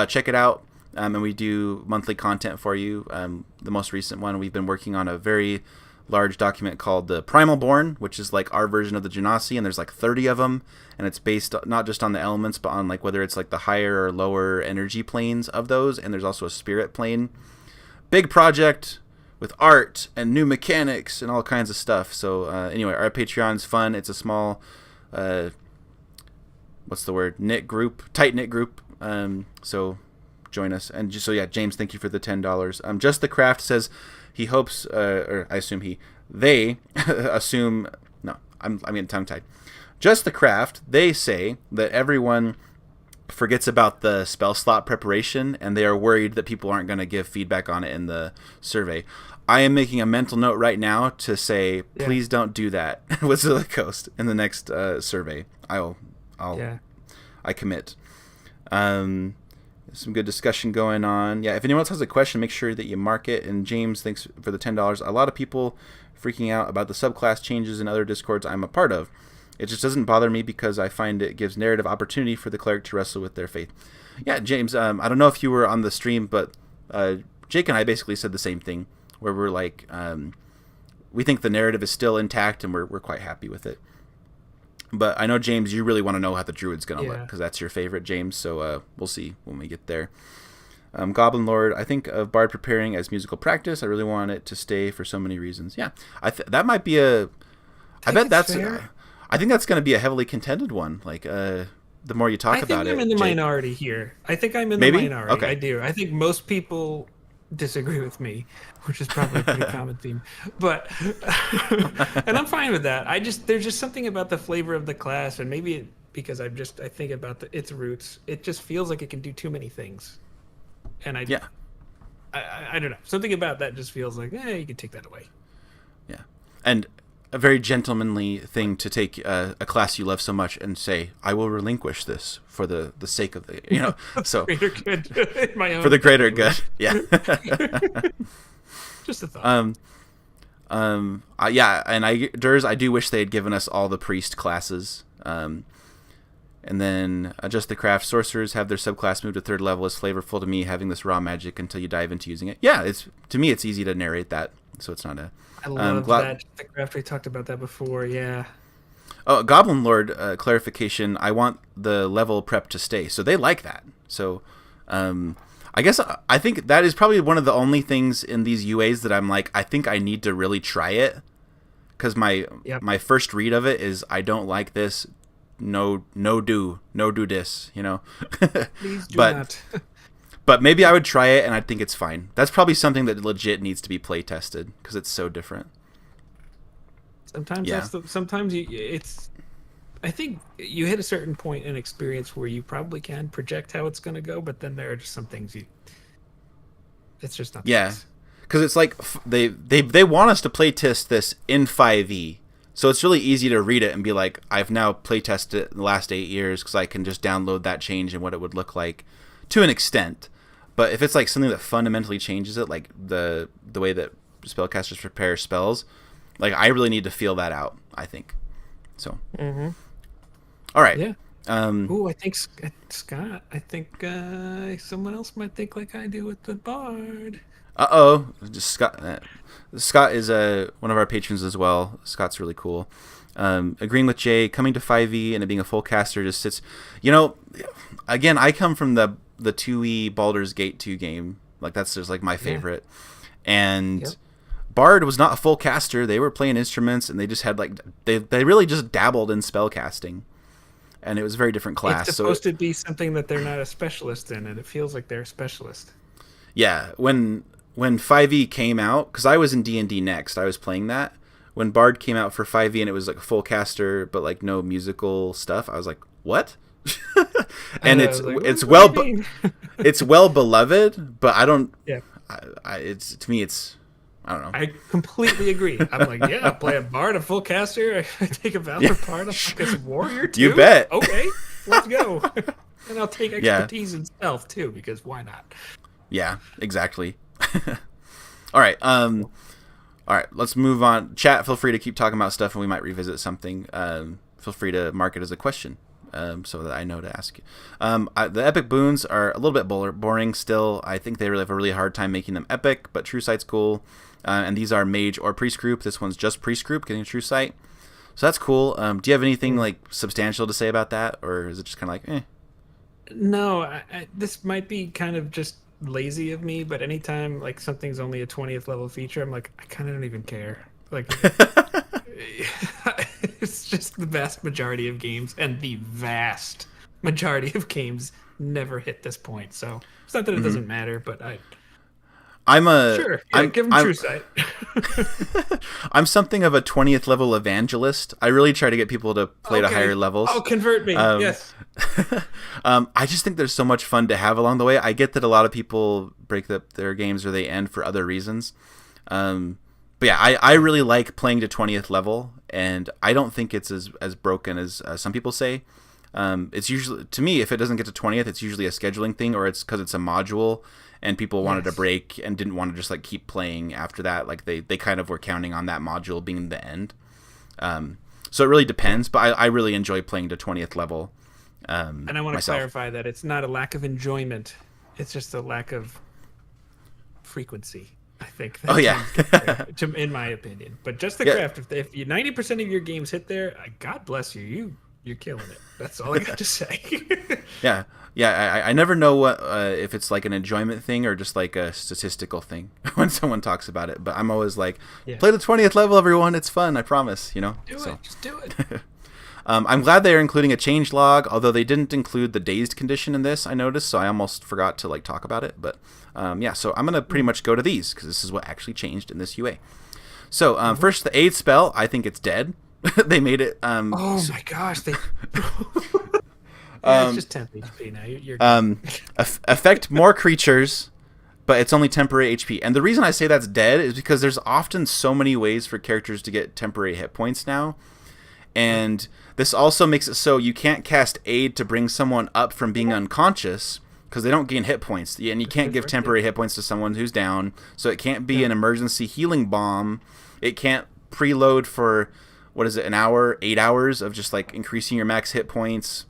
check it out. And we do monthly content for you. The most recent one, we've been working on a very large document called the Primal Born, which is like our version of the Genasi, and there's like 30 of them, and it's based not just on the elements, but on like whether it's like the higher or lower energy planes of those, and there's also a spirit plane. Big project with art and new mechanics and all kinds of stuff. So anyway, our Patreon's fun. It's a small, what's the word? Tight knit group. So join us. And just, so yeah, James, thank you for the $10. Just the Craft says he hopes, or I assume they assume, no, I'm getting tongue tied. Just the Craft, they say that everyone forgets about the spell slot preparation, and they are worried that people aren't going to give feedback on it in the survey. I am making a mental note right now to say, please don't do that with the Coast in the next survey. I commit. Some good discussion going on. Yeah, if anyone else has a question, make sure that you mark it. And James, thanks for the $10. A lot of people freaking out about the subclass changes in other Discords I'm a part of. It just doesn't bother me because I find it gives narrative opportunity for the cleric to wrestle with their faith. Yeah, James, I don't know if you were on the stream, but Jake and I basically said the same thing, where we're like, we think the narrative is still intact, and we're quite happy with it. But I know, James, you really want to know how the druid's going to look, because that's your favorite, James, so we'll see when we get there. Goblin Lord, I think of Bard preparing as musical practice. I really want it to stay for so many reasons. Yeah, that might be a... I bet that's... I think that's going to be a heavily contended one. Like, the more you talk about it... I think I'm in the minority here. I think I'm in the minority. Okay. I do. I think most people disagree with me, which is probably a pretty common theme. But, and I'm fine with that. There's just something about the flavor of the class, and maybe because I think about its roots, it just feels like it can do too many things. And I don't know. Something about that just feels like, you can take that away. Yeah. And a very gentlemanly thing to take a class you love so much and say, I will relinquish this for the sake of the, so greater good. My own for the greater good. Yeah. Just a thought. Yeah. And Durs, I do wish they had given us all the priest classes. And then just the craft sorcerers have their subclass moved to 3rd level is flavorful to me, having this raw magic until you dive into using it. Yeah. To me, it's easy to narrate that. So it's not a, I love that. The craft, we talked about that before. Yeah. Oh, Goblin Lord, clarification. I want the level prep to stay. So they like that. So I guess I think that is probably one of the only things in these UAs that I'm like, I think I need to really try it. Because my first read of it is, I don't like this. No do this, Please do not. But maybe I would try it, and I think it's fine. That's probably something that legit needs to be play tested because it's so different. Sometimes I think you hit a certain point in experience where you probably can project how it's going to go, but then there are just some things it's just not. Yeah, because it's like they want us to play test this in 5e, so it's really easy to read it and be like, I've now play tested it in the last 8 years because I can just download that change and what it would look like to an extent. But if it's like something that fundamentally changes it, like the way that spellcasters prepare spells, like I really need to feel that out, I think. So. Mm-hmm. All right. Yeah. I think Scott. I think someone else might think like I do with the bard. Scott is one of our patrons as well. Scott's really cool. Agreeing with Jay, coming to 5e and it being a full caster just sits. Again, I come from the 2e Baldur's Gate 2 game. Like that's just like my favorite. And Bard was not a full caster. They were playing instruments and they just had like they really just dabbled in spell casting. And it was a very different class. It's supposed to be something that they're not a specialist in, and it feels like they're a specialist. Yeah, when 5e came out, because I was in D&D Next, I was playing that. When Bard came out for 5e and it was like a full caster, but like no musical stuff, I was like, what? And it's well beloved, but I don't. Yeah. It's to me, it's. I don't know. I completely agree. I'm like, I play a bard, a full caster. I take a valor part. I'm like a warrior too. You bet. Okay, let's go. And I'll take Yeah, expertise in stealth too, because why not? yeah, exactly. All right. All right, let's move on. Chat, feel free to keep talking about stuff, and we might revisit something. Feel free to mark it as a question, so that I know to ask you. The epic boons are a little bit boring still. I think they really have a really hard time making them epic, but True Sight's cool. And these are mage or priest group. This one's just priest group, getting a True Sight. So that's cool. Do you have anything like substantial to say about that, or is it just kind of like, eh? No, this might be kind of just lazy of me, but anytime like something's only a 20th level feature, I'm like, I kind of don't even care. Like, it's just the vast majority of games, and the vast majority of games never hit this point. So it's not that it doesn't matter, but I'm a sure, yeah, give them True Sight. I'm something of a 20th level evangelist. I really try to get people to play to higher levels. Oh, convert me. Yes. I just think there's so much fun to have along the way. I get that a lot of people break up their games or they end for other reasons. But yeah, I really like playing to 20th level, and I don't think it's as broken as some people say. It's usually, to me, if it doesn't get to 20th, it's usually a scheduling thing, or it's because it's a module and people wanted to break and didn't want to just like keep playing after that. Like they kind of were counting on that module being the end. So it really depends, but I really enjoy playing to 20th level. And I want to clarify that it's not a lack of enjoyment. It's just a lack of frequency, I think. Oh, yeah. In my opinion. But just the craft, if you 90% of your games hit there, God bless you. You're killing it. That's all I got to say. Yeah. I never know what if it's like an enjoyment thing or just like a statistical thing when someone talks about it. But I'm always like, play the 20th level, everyone. It's fun. I promise. You know. Just do it. I'm glad they're including a change log, although they didn't include the dazed condition in this. I noticed, so I almost forgot to like talk about it. But yeah, so I'm gonna pretty much go to these because this is what actually changed in this UA. So first, the aid spell. I think it's dead. They made it. Oh my gosh! They. It's just 10 HP now. You're affect more creatures, but it's only temporary HP. And the reason I say that's dead is because there's often so many ways for characters to get temporary hit points now. And this also makes it so you can't cast aid to bring someone up from being unconscious because they don't gain hit points. And you can't give temporary hit points to someone who's down. So it can't be an emergency healing bomb. It can't preload for, what is it, an hour, 8 hours of just like increasing your max hit points.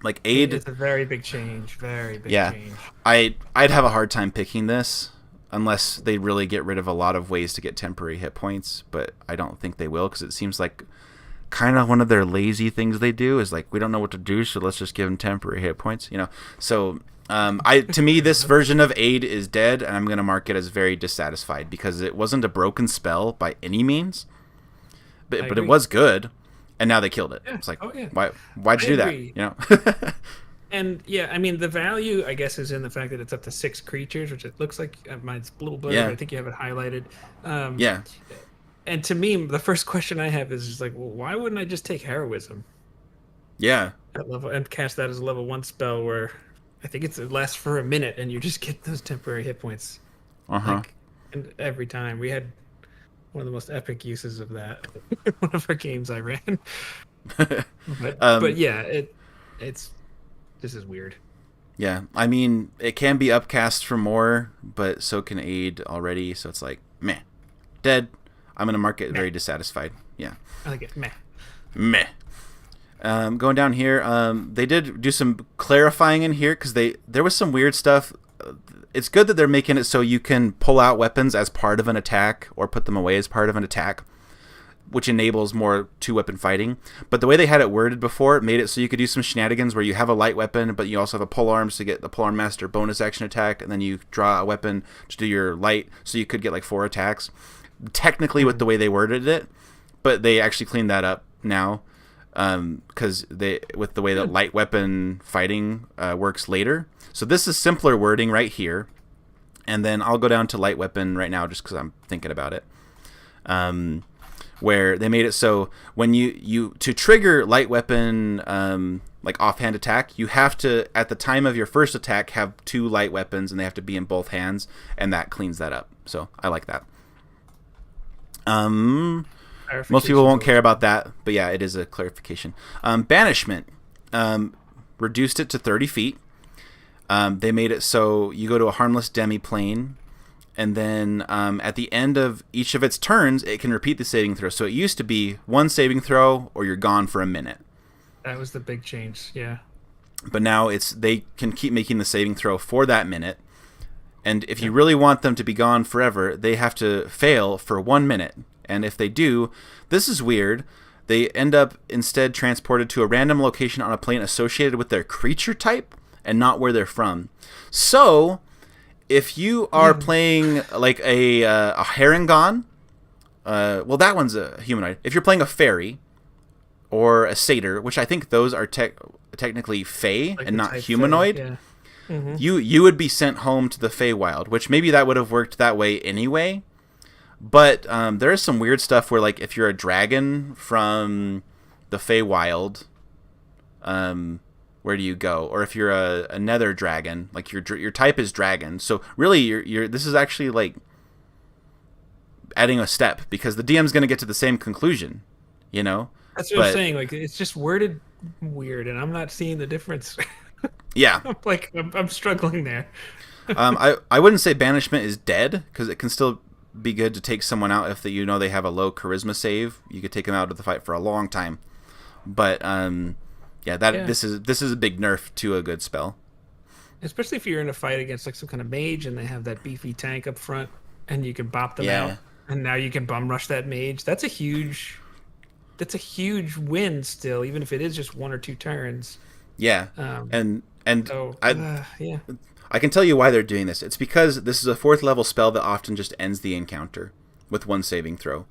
Like aid, it's a very big change. Very big change. I'd have a hard time picking this unless they really get rid of a lot of ways to get temporary hit points. But I don't think they will because it seems like kind of one of their lazy things they do is like we don't know what to do, so let's just give them temporary hit points. You know, so to me this version of aid is dead, and I'm gonna mark it as very dissatisfied because it wasn't a broken spell by any means, but it was good. And now they killed it. Yeah. It's like, why'd you do that? You know. And yeah, I mean the value, I guess, is in the fact that it's up to 6 creatures, which it looks like mine's a little blurry. But I think you have it highlighted. Yeah. And to me, the first question I have is just like, well, why wouldn't I just take heroism? Yeah. At level and cast that as a level 1 spell where I think it lasts for a minute and you just get those temporary hit points. Like, and every time we had one of the most epic uses of that one of our games I ran. But yeah, it's this is weird. Yeah, I mean it can be upcast for more, but so can aid already. So it's like meh, dead. I'm gonna mark it very dissatisfied. Yeah, I like it. Meh. Going down here, they did do some clarifying in here because there was some weird stuff. It's good that they're making it so you can pull out weapons as part of an attack or put them away as part of an attack, which enables more 2-weapon fighting. But the way they had it worded before, it made it so you could do some shenanigans where you have a light weapon, but you also have a polearms to get the polearm master bonus action attack, and then you draw a weapon to do your light, so you could get like 4 attacks. Technically with the way they worded it, but they actually cleaned that up now because with the way that light weapon fighting works later. So this is simpler wording right here, and then I'll go down to light weapon right now just because I'm thinking about it. Where they made it so when you to trigger light weapon like offhand attack, you have to at the time of your first attack have 2 light weapons and they have to be in both hands, and that cleans that up. So I like that. Most people won't care about that, but yeah, it is a clarification. Banishment. reduced it to 30 feet. They made it so you go to a harmless demi-plane, and then at the end of each of its turns, it can repeat the saving throw. So it used to be one saving throw or you're gone for a minute. That was the big change, yeah. But now they can keep making the saving throw for that minute. And if you really want them to be gone forever, they have to fail for 1 minute. And if they do, this is weird, they end up instead transported to a random location on a plane associated with their creature type and not where they're from. So, if you are playing like a Harengon, well, that one's a humanoid. If you're playing a fairy or a satyr, which I think those are technically fae Like and the not type humanoid, fae, yeah. you would be sent home to the Feywild, which maybe that would have worked that way anyway. But there is some weird stuff where, like, if you're a dragon from the Feywild, where do you go? Or if you're a nether dragon, like your type is dragon. So really, you're this is actually like adding a step because the DM's going to get to the same conclusion, you know. That's what I'm saying. Like, it's just worded weird, and I'm not seeing the difference. Yeah, I'm struggling there. I wouldn't say banishment is dead because it can still be good to take someone out if they have a low charisma save. You could take them out of the fight for a long time. But this is a big nerf to a good spell. Especially if you're in a fight against like some kind of mage and they have that beefy tank up front, and you can bop them out, and now you can bum rush that mage. That's a huge win still, even if it is just 1 or 2 turns. Yeah, Yeah. I can tell you why they're doing this. It's because this is a 4th level spell that often just ends the encounter with 1 saving throw.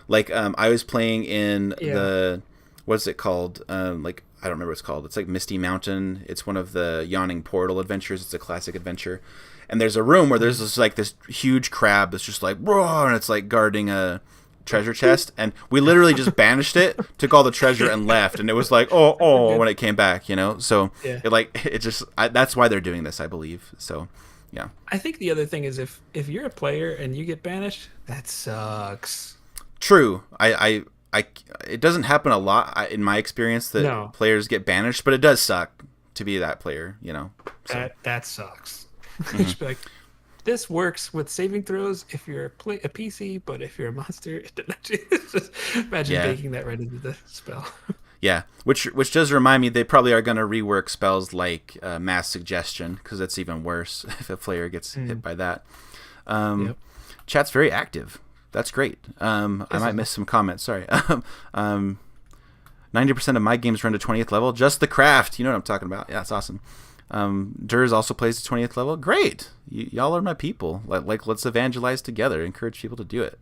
Like, I was playing in the, what's it called? I don't remember what it's called. It's like Misty Mountain. It's one of the Yawning Portal adventures. It's a classic adventure. And there's a room where there's this huge crab that's just like, roar, and it's like guarding a treasure chest. And we literally just banished it, took all the treasure and left. And it was like, oh, when it came back, you know? So that's why they're doing this, I believe. So, yeah. I think the other thing is if you're a player and you get banished, that sucks. True. It doesn't happen a lot in my experience that players get banished, but it does suck to be that player, you know. So. That sucks. You should be like, this works with saving throws if you're a PC, but if you're a monster, it doesn't. Just imagine baking that right into the spell. Yeah, which does remind me they probably are going to rework spells like Mass Suggestion, because it's even worse if a player gets hit by that. Chat's very active. That's great. I might miss some comments. Sorry. 90% of my games run to 20th level. Just the craft. You know what I'm talking about. Yeah, that's awesome. Durs also plays to 20th level. Great. Y'all are my people. Let's evangelize together. Encourage people to do it.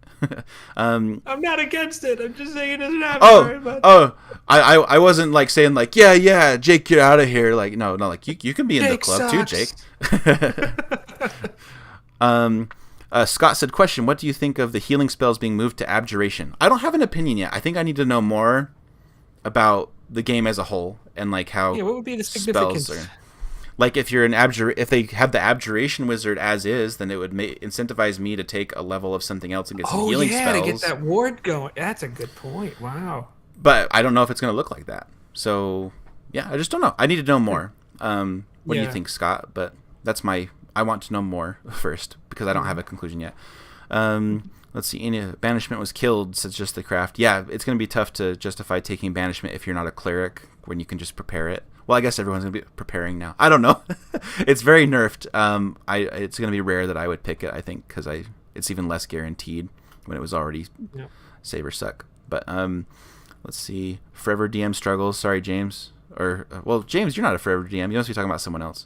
I'm not against it. I'm just saying it doesn't happen very much. I wasn't like saying like, yeah, Jake, get out of here. Like, no, like you can be in the club too, Jake. Scott said, question, what do you think of the healing spells being moved to abjuration? I don't have an opinion yet. I think I need to know more about the game as a whole and like how what would be the significance? Spells are. Like if you're if they have the abjuration wizard as is, then it would incentivize me to take a level of something else and get some healing spells. To get that ward going. That's a good point. Wow. But I don't know if it's going to look like that. So yeah, I just don't know. I need to know more. What do you think, Scott? But that's I want to know more first because I don't have a conclusion yet. Let's see. Any banishment was killed, says Just the Craft. Yeah, it's going to be tough to justify taking banishment if you're not a cleric when you can just prepare it. Well, I guess everyone's going to be preparing now. I don't know. It's very nerfed. It's going to be rare that I would pick it, I think, because it's even less guaranteed when it was already save or suck. But let's see. Forever DM struggles. Sorry, James. James, you're not a forever DM. You must be talking about someone else.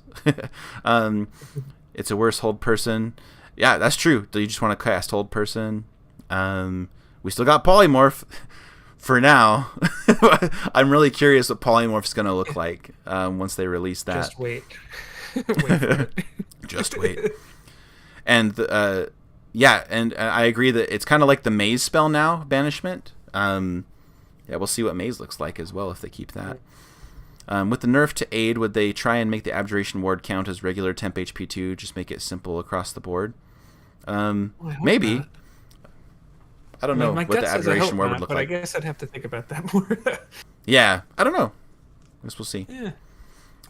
It's a worse hold person. Yeah, that's true. Do you just want to cast hold person? We still got polymorph for now. I'm really curious what polymorph's going to look like once they release that. Just wait. Wait for it. Just wait. And and I agree that it's kind of like the maze spell now, banishment. We'll see what maze looks like as well if they keep that. With the nerf to aid, would they try and make the abjuration ward count as regular temp HP 2? Just make it simple across the board? Maybe. Not. I don't know what the abjuration ward would look like. I guess I'd have to think about that more. Yeah, I don't know. I guess we'll see. Yeah.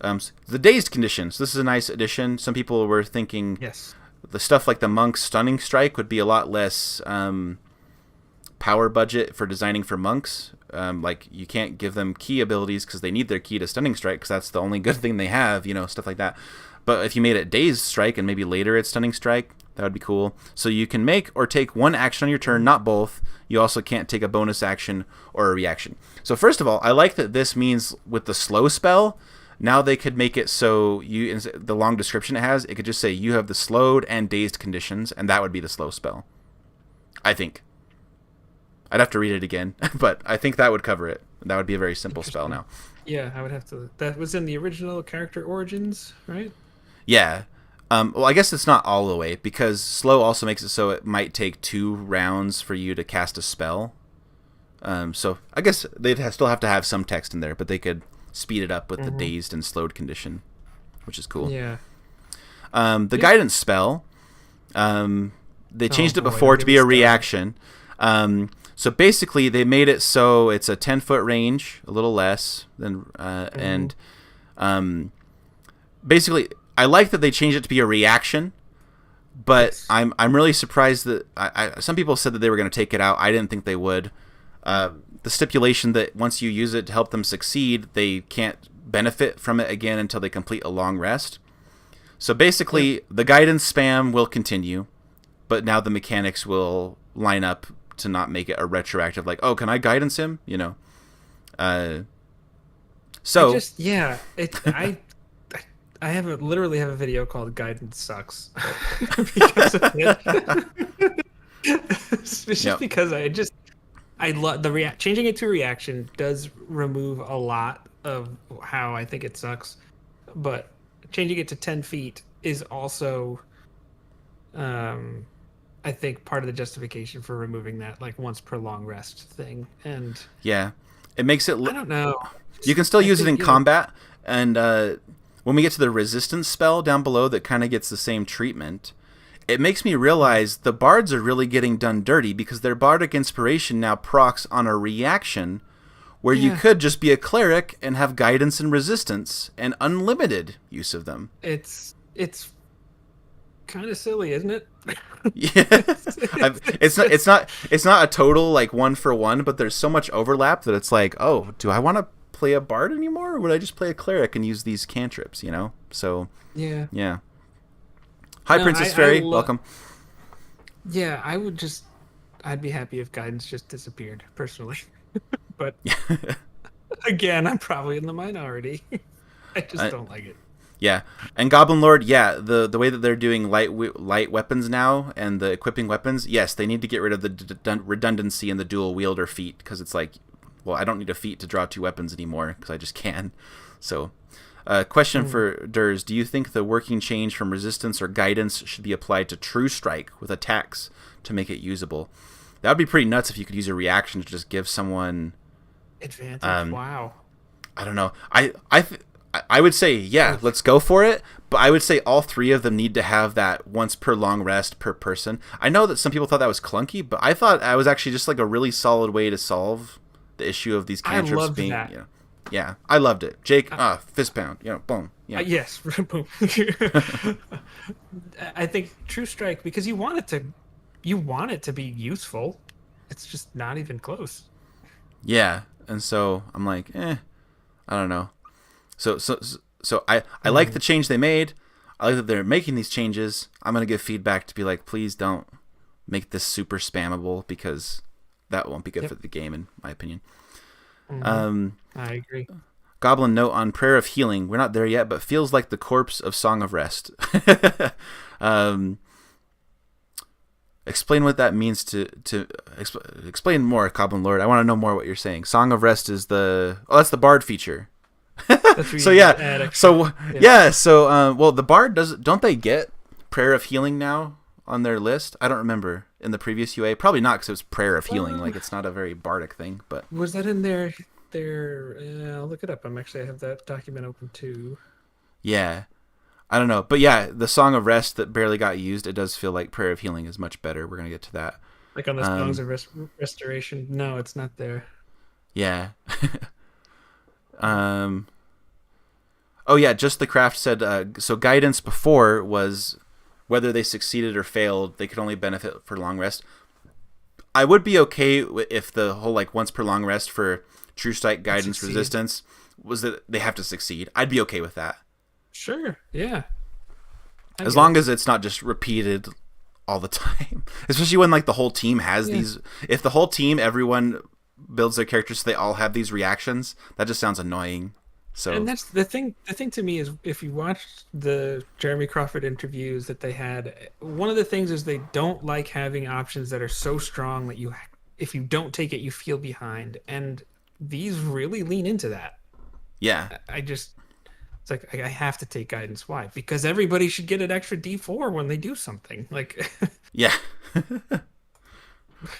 The dazed conditions. This is a nice addition. Some people were thinking Yes. the stuff like the monk's stunning strike would be a lot less power budget for designing for monks. Like you can't give them key abilities because they need their key to stunning strike because that's the only good thing they have, stuff like that. But if you made it dazed strike and maybe later it's stunning strike, that would be cool. So you can make or take one action on your turn, not both. You also can't take a bonus action or a reaction. So first of all, I like that this means with the slow spell, now they could make it so the long description it has, it could just say you have the slowed and dazed conditions, and that would be the slow spell. I think. I'd have to read it again, but I think that would cover it. That would be a very simple spell now. Yeah, I would have to. That was in the original character origins, right? Yeah. Well, I guess it's not all the way, because slow also makes it so it might take 2 rounds for you to cast a spell. So I guess they'd still have to have some text in there, but they could speed it up with the dazed and slowed condition, which is cool. Yeah. The guidance spell, they changed it before to be a reaction. So basically, they made it so it's a 10-foot range, a little less than, and basically, I like that they changed it to be a reaction. But yes. I'm really surprised that some people said that they were going to take it out. I didn't think they would. The stipulation that once you use it to help them succeed, they can't benefit from it again until they complete a long rest. So basically, the guidance spam will continue, but now the mechanics will line up to not make it a retroactive, like, oh, can I guidance him? So I literally have a video called "Guidance Sucks" because of it. It's just because I love changing it to a reaction does remove a lot of how I think it sucks, but changing it to 10 feet is also, I think, part of the justification for removing that once per long rest thing. And yeah, it makes it. I don't know. You can still use it in combat, and when we get to the resistance spell down below, that kind of gets the same treatment. It makes me realize the bards are really getting done dirty because their bardic inspiration now procs on a reaction where you could just be a cleric and have guidance and resistance and unlimited use of them. It's kind of silly, isn't it? Yeah. It's not a total 1-for-1, but there's so much overlap that it's like, oh, do I want to play a bard anymore, or would I just play a cleric and use these cantrips? So yeah. Hi, Princess Fairy. Welcome. Yeah, I'd be happy if guidance just disappeared, personally. But again, I'm probably in the minority. I just don't like it. Yeah, and Goblin Lord, the way that they're doing light weapons now and the equipping weapons, yes, they need to get rid of the redundancy in the dual wielder feat, because it's like, well, I don't need a feat to draw 2 weapons anymore because I just can. So, question for Durs: do you think the working change from resistance or guidance should be applied to True Strike with attacks to make it usable? That would be pretty nuts if you could use a reaction to just give someone advantage. Wow. I don't know. I would say, let's go for it. But I would say all 3 of them need to have that once per long rest per person. I know that some people thought that was clunky, but I thought that was actually just a really solid way to solve the issue of these cantrips being. That. Yeah, I loved it. Jake, fist pound. Boom. Yeah. Yes, boom. I think True Strike, because you want it to be useful. It's just not even close. Yeah, and so I'm like, I don't know. So I like the change they made. I like that they're making these changes. I'm gonna give feedback to be like, please don't make this super spammable, because that won't be good for the game, in my opinion. I agree. Goblin note on Prayer of Healing. We're not there yet, but feels like the corpse of Song of Rest. Explain what that means to explain more, Goblin Lord. I want to know more what you're saying. Song of Rest is that's the bard feature. So the bard don't they get Prayer of Healing now on their list? I don't remember in the previous UA. Probably not, because it was Prayer of Healing. It's not a very bardic thing. But was that in their? I'll look it up. I have that document open too. Yeah, I don't know, but yeah, the Song of Rest that barely got used. It does feel like Prayer of Healing is much better. We're gonna get to that. On the Songs of Restoration. No, it's not there. Yeah. Oh yeah, just the craft said. So guidance before was whether they succeeded or failed, they could only benefit for long rest. I would be okay if the whole like once per long rest for true strike guidance Succeed. resistance was that they have to succeed. I'd be okay with that. Sure. Yeah. As long as it's not just repeated all the time. Especially when like the whole team has these. If the whole team, everyone builds their characters so they all have these reactions, that just sounds annoying. So And that's the thing. The thing to me is, if you watched the Jeremy Crawford interviews that they had, one of the things is they don't like having options that are so strong that if you don't take it, you feel behind. And these really lean into that. yeah. It's like I have to take guidance. Why? Because everybody should get an extra D4 when they do something. Like, Yeah.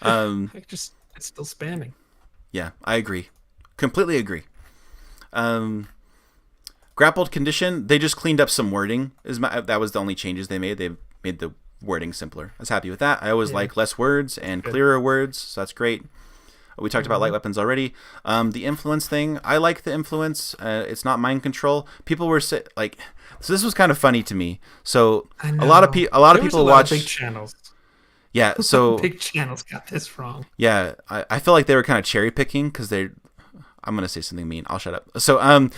it's still spamming. Yeah, I agree. Completely agree. Grappled condition, they just cleaned up some wording. That was the only changes they made. They made the wording simpler. I was happy with that. I always like less words and clearer words, so that's great. We talked about light weapons already. The influence thing, I like the influence. It's not mind control. People were so this was kind of funny to me. So a lot of people watch big channels. Yeah, so big channels got this wrong. Yeah, I feel like they were kind of cherry picking because I'm gonna say something mean. I'll shut up. So I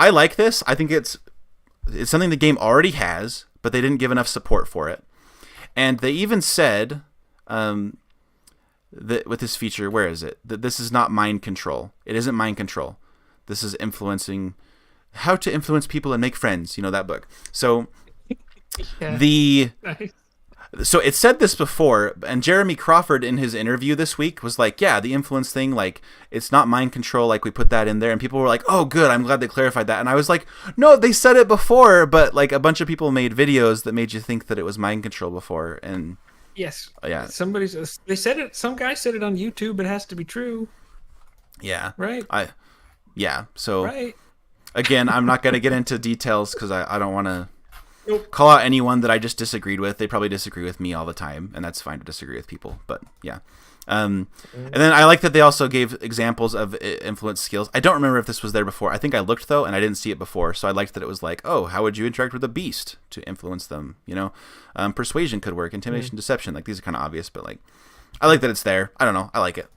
like this. I think it's something the game already has, but they didn't give enough support for it. And they even said that with this feature, where is it? That this is not mind control. It isn't mind control. This is influencing. How to Influence People and Make Friends. You know that book. So So it said this before, and Jeremy Crawford in his interview this week was like, yeah, the influence thing, like, it's not mind control, like, we put that in there, and people were like, oh, good, I'm glad they clarified that, and I was like, no, they said it before, but, like, a bunch of people made videos that made you think that it was mind control before, and... Yes. Yeah. They said it, some guy said it on YouTube, it has to be true. Yeah. Right? Yeah, so... Right. Again, I'm not going to get into details, because I don't want to... call out anyone that I just disagreed with. They probably disagree with me all the time, and that's fine to disagree with people. But yeah, and then I like that they also gave examples of influence skills. I don't remember if this was there before. I think I looked though, and I didn't see it before. So I liked that it was like, oh, how would you interact with a beast to influence them? You know, persuasion could work, intimidation, deception. Like these are kind of obvious, but like, I like that it's there. I don't know. I like it.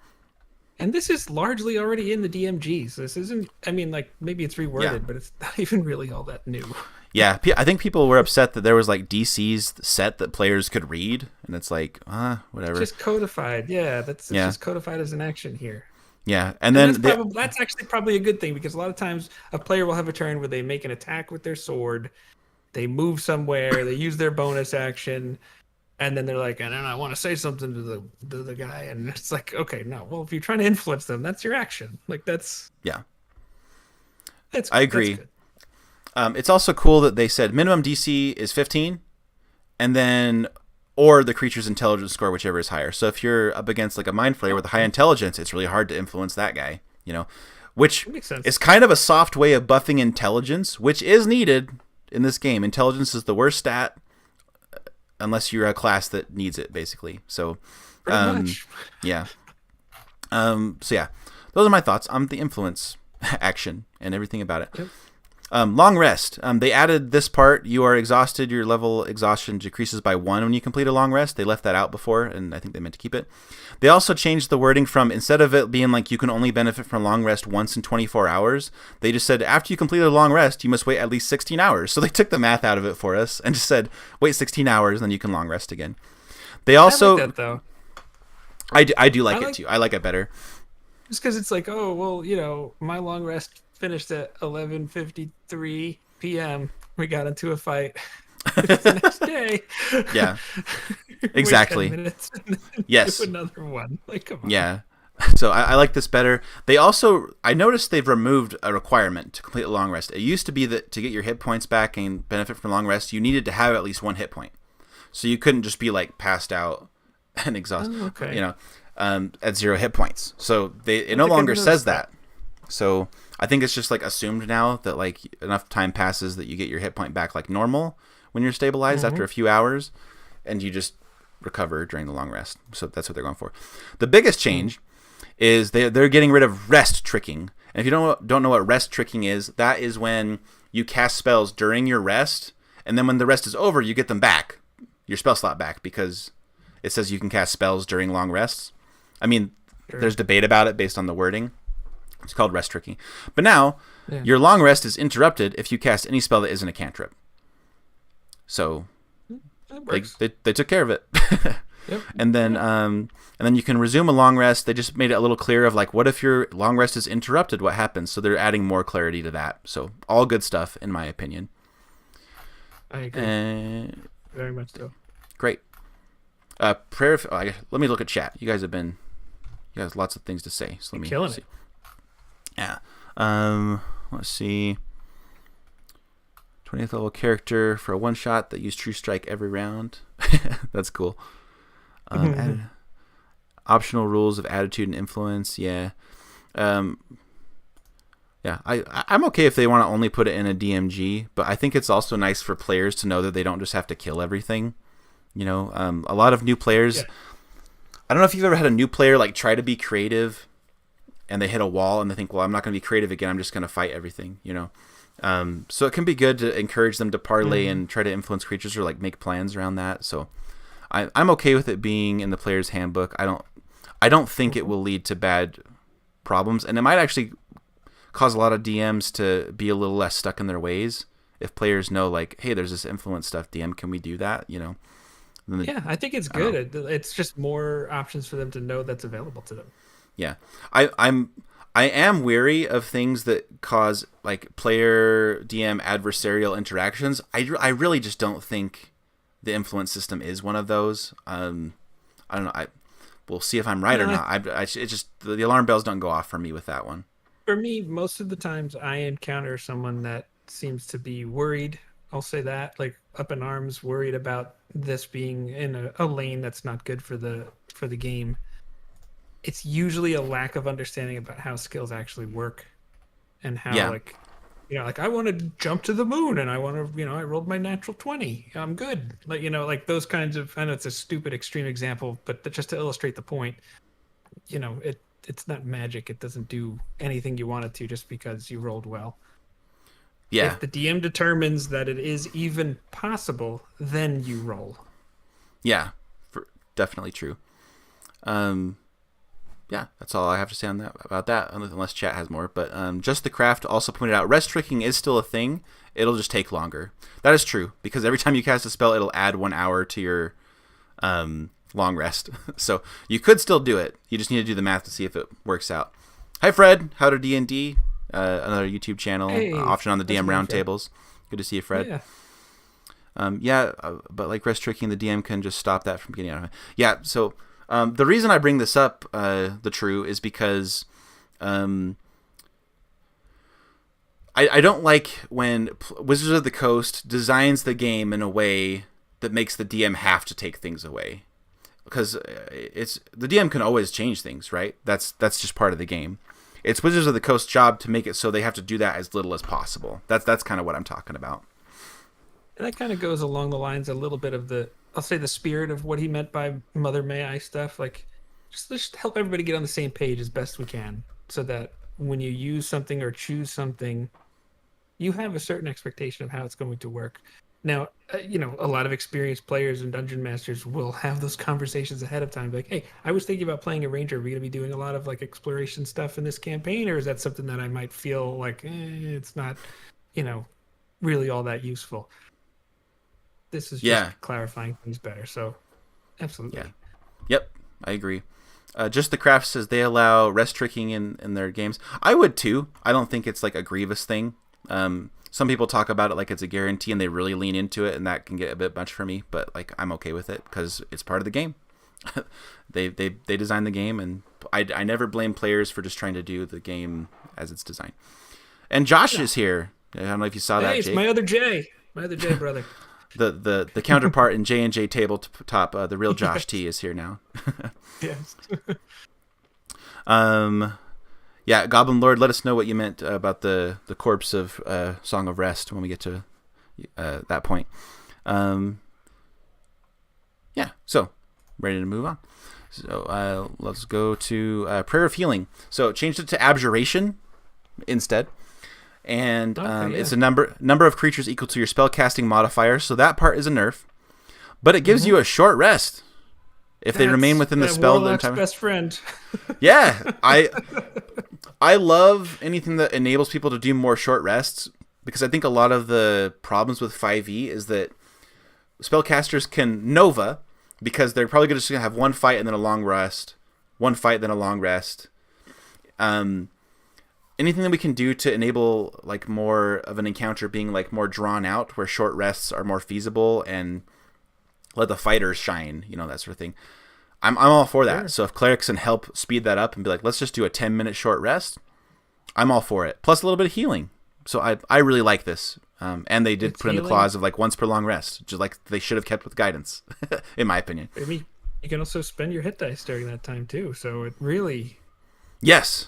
And this is largely already in the DMG. So this isn't. I mean, like maybe it's reworded, but it's not even really all that new. Yeah, I think people were upset that there was like DC's set that players could read, and it's like, whatever. It's just codified, yeah. It's just codified as an action here. Yeah, and then that's actually probably a good thing, because a lot of times a player will have a turn where they make an attack with their sword, they move somewhere, they use their bonus action, and then they're like, and then I want to say something to the guy, and it's like, okay, no, well, if you're trying to influence them, that's your action. Like that's I agree. That's good. It's also cool that they said minimum DC is 15, and then or the creature's intelligence score, whichever is higher. So if you're up against like a mind flayer with a high intelligence, it's really hard to influence that guy. You know, which is kind of a soft way of buffing intelligence, which is needed in this game. Intelligence is the worst stat unless you're a class that needs it, basically. So, pretty much. Yeah. So yeah, those are my thoughts on the influence action and everything about it. Yep. Long rest. They added this part. You are exhausted. Your level exhaustion decreases by 1 when you complete a long rest. They left that out before, and I think they meant to keep it. They also changed the wording from, instead of it being like you can only benefit from long rest once in 24 hours, they just said after you complete a long rest, you must wait at least 16 hours. So they took the math out of it for us and just said, wait 16 hours, then you can long rest again. They also... I like that, though. I do like it, too. I like it better. Just because it's like, oh, well, you know, my long rest finished at 11:53 p.m. We got into a fight the next day. Yeah, exactly. Yes, do another one. Like, come on. Yeah. So I like this better. They also, I noticed they've removed a requirement to complete a long rest. It used to be that to get your hit points back and benefit from long rest, you needed to have at least 1 hit point. So you couldn't just be like passed out and exhausted. Oh, okay. You know, at 0 hit points. So it no longer says that. So I think it's just like assumed now that like enough time passes that you get your hit point back like normal when you're stabilized after a few hours, and you just recover during the long rest. So that's what they're going for. The biggest change is they're getting rid of rest tricking. And if you don't know what rest tricking is, that is when you cast spells during your rest, and then when the rest is over, you get them back, your spell slot back, because it says you can cast spells during long rests. I mean, there's debate about it based on the wording. It's called rest tricking. But now, your long rest is interrupted if you cast any spell that isn't a cantrip. So they took care of it. Yep. And then you can resume a long rest. They just made it a little clearer of like, what if your long rest is interrupted? What happens? So they're adding more clarity to that. So all good stuff, in my opinion. I agree. Very much so. Great. Prayer. Let me look at chat. You guys have lots of things to say. So let me killing see. it. Yeah. Let's see. 20th level character for a one shot that used True Strike every round. That's cool. Optional rules of attitude and influence. Yeah. I'm okay if they want to only put it in a DMG, but I think it's also nice for players to know that they don't just have to kill everything. You know, a lot of new players. Yeah. I don't know if you've ever had a new player like try to be creative, and they hit a wall and they think, well, I'm not going to be creative again. I'm just going to fight everything. You know. So it can be good to encourage them to parlay and try to influence creatures or like make plans around that. So I'm okay with it being in the player's handbook. I don't think it will lead to bad problems, and it might actually cause a lot of DMs to be a little less stuck in their ways if players know like, hey, there's this influence stuff. DM, can we do that? You know. Yeah, I think it's good. It's just more options for them to know that's available to them. Yeah, I am weary of things that cause like player DM adversarial interactions. I really just don't think the influence system is one of those. I don't know. We'll see if I'm right or not. It's just the alarm bells don't go off for me with that one. For me, most of the times I encounter someone that seems to be worried. I'll say that, like up in arms, worried about this being in a lane that's not good for the game. It's usually a lack of understanding about how skills actually work, and how like I want to jump to the moon, and I want to I rolled my natural 20. I'm good. Like like those kinds of. I know it's a stupid extreme example, but just to illustrate the point, it's not magic. It doesn't do anything you want it to just because you rolled well. Yeah. If the DM determines that it is even possible, then you roll. Yeah, definitely true. Yeah, that's all I have to say on about that, unless chat has more. But Just the Craft also pointed out rest tricking is still a thing. It'll just take longer. That is true, because every time you cast a spell, it'll add 1 hour to your long rest. So you could still do it. You just need to do the math to see if it works out. Hi, Fred. How to D&D? Another YouTube channel, often on the DM roundtables. Good to see you, Fred. Yeah. But like rest tricking, the DM can just stop that from getting out of it. Yeah, so the reason I bring this up, the true, is because I don't like when Wizards of the Coast designs the game in a way that makes the DM have to take things away. Because the DM can always change things, right? That's just part of the game. It's Wizards of the Coast's job to make it so they have to do that as little as possible. That's kind of what I'm talking about. And that kind of goes along the lines a little bit of I'll say the spirit of what he meant by Mother May I stuff. Like, just help everybody get on the same page as best we can, so that when you use something or choose something, you have a certain expectation of how it's going to work. Now, a lot of experienced players and dungeon masters will have those conversations ahead of time. Like, hey, I was thinking about playing a ranger. Are we going to be doing a lot of like exploration stuff in this campaign, or is that something that I might feel like it's not, really all that useful? This is just clarifying things better. So, absolutely. Yeah. Yep, I agree. Just the Craft says they allow rest tricking in their games. I would too. I don't think it's like a grievous thing. Some people talk about it like it's a guarantee, and they really lean into it, and that can get a bit much for me. But like, I'm okay with it because it's part of the game. they designed the game, and I never blame players for just trying to do the game as it's designed. And Josh is here. I don't know if you saw that. It's Jake. my other J brother. The counterpart in J&J Tabletop, the real Josh T is here now. Yes. Yeah, Goblin Lord, let us know what you meant about the corpse of Song of Rest when we get to that point. Yeah, so ready to move on. So let's go to Prayer of Healing. So changed it to Abjuration instead. And it's a number of creatures equal to your spellcasting modifier. So that part is a nerf. But it gives you a short rest if they remain within the spell. Warlock's best friend. Yeah, I love anything that enables people to do more short rests, because I think a lot of the problems with 5e is that spellcasters can Nova, because they're probably just going to have one fight and then a long rest, one fight then a long rest. Anything that we can do to enable like more of an encounter being like more drawn out, where short rests are more feasible, and let the fighters shine, that sort of thing. I'm all for that. Sure. So if clerics can help speed that up and be like, let's just do a 10-minute short rest, I'm all for it. Plus a little bit of healing. So I really like this. And they did put in the clause of like once per long rest, just like they should have kept with guidance, in my opinion. I mean, you can also spend your hit dice during that time too. So it really... Yes.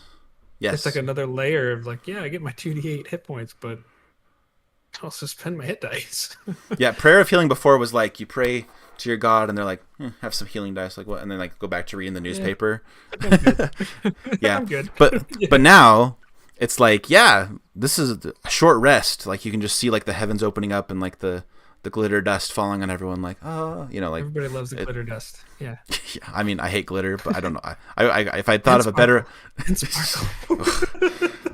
It's like another layer of like, I get my 2d8 hit points, but I also spend my hit dice. Yeah, Prayer of Healing before was like you pray to your god and they're like, have some healing dice, like what, and then like go back to reading the newspaper. I'm good. Yeah, I'm good. But now it's like, this is a short rest. Like you can just see like the heavens opening up and like the glitter dust falling on everyone. Like, like everybody loves the glitter dust. Yeah. I mean, I hate glitter, but I don't know. I if I thought of a better,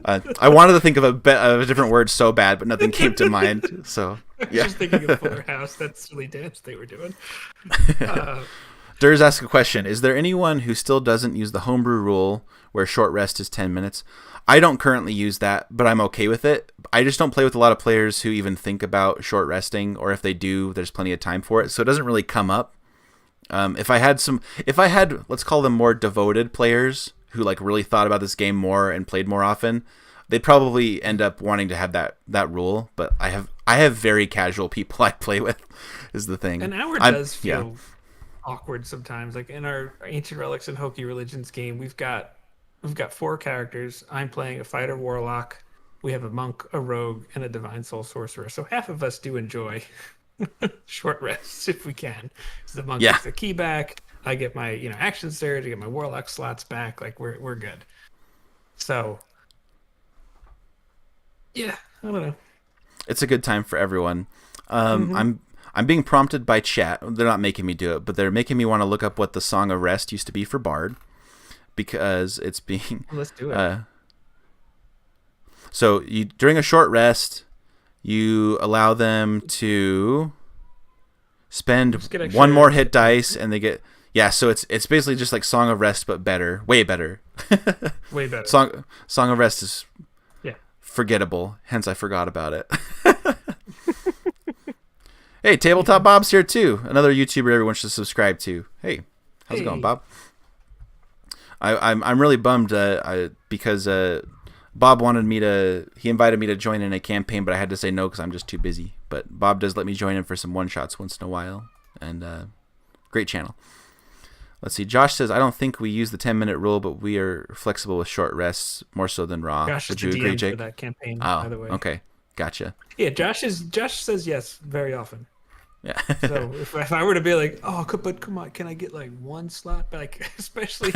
I wanted to think of a different word so bad, but nothing came to mind. So I was just thinking of Fuller House. That's really dance they were doing. Durs asked a question: is there anyone who still doesn't use the homebrew rule where short rest is 10 minutes? I don't currently use that, but I'm okay with it. I just don't play with a lot of players who even think about short resting, or if they do, there's plenty of time for it, so it doesn't really come up. If I had, let's call them more devoted players who like really thought about this game more and played more often, they'd probably end up wanting to have that rule. But I have very casual people I play with, is the thing. An hour does feel awkward sometimes. Like in our Ancient Relics and Hokey Religions game, we've got 4 characters. I'm playing a fighter warlock. We have a monk, a rogue, and a divine soul sorcerer. So half of us do enjoy short rests if we can. So the monk gets the key back. I get my action surge. I get my warlock slots back. Like we're good. So I don't know. It's a good time for everyone. I'm being prompted by chat. They're not making me do it, but they're making me want to look up what the Song of Rest used to be for Bard, because it's being... Let's do it. So during a short rest, you allow them to spend one more hit dice, and they get... Yeah, so it's basically just like Song of Rest, but better. Way better. Way better. Song of Rest is forgettable, hence I forgot about it. Hey, Tabletop Bob's here too. Another YouTuber everyone should subscribe to. Hey, how's it going, Bob? I'm really bummed because Bob he invited me to join in a campaign, but I had to say no because I'm just too busy. But Bob does let me join in for some one-shots once in a while, and great channel. Let's see. Josh says, I don't think we use the 10-minute rule, but we are flexible with short rests more so than raw. Josh Would is you the agree, DM Jake? for that campaign, Oh, by the way. Okay. Gotcha. Yeah, Josh says yes very often. Yeah. So if I were to be like, but come on, can I get like one slot back? Especially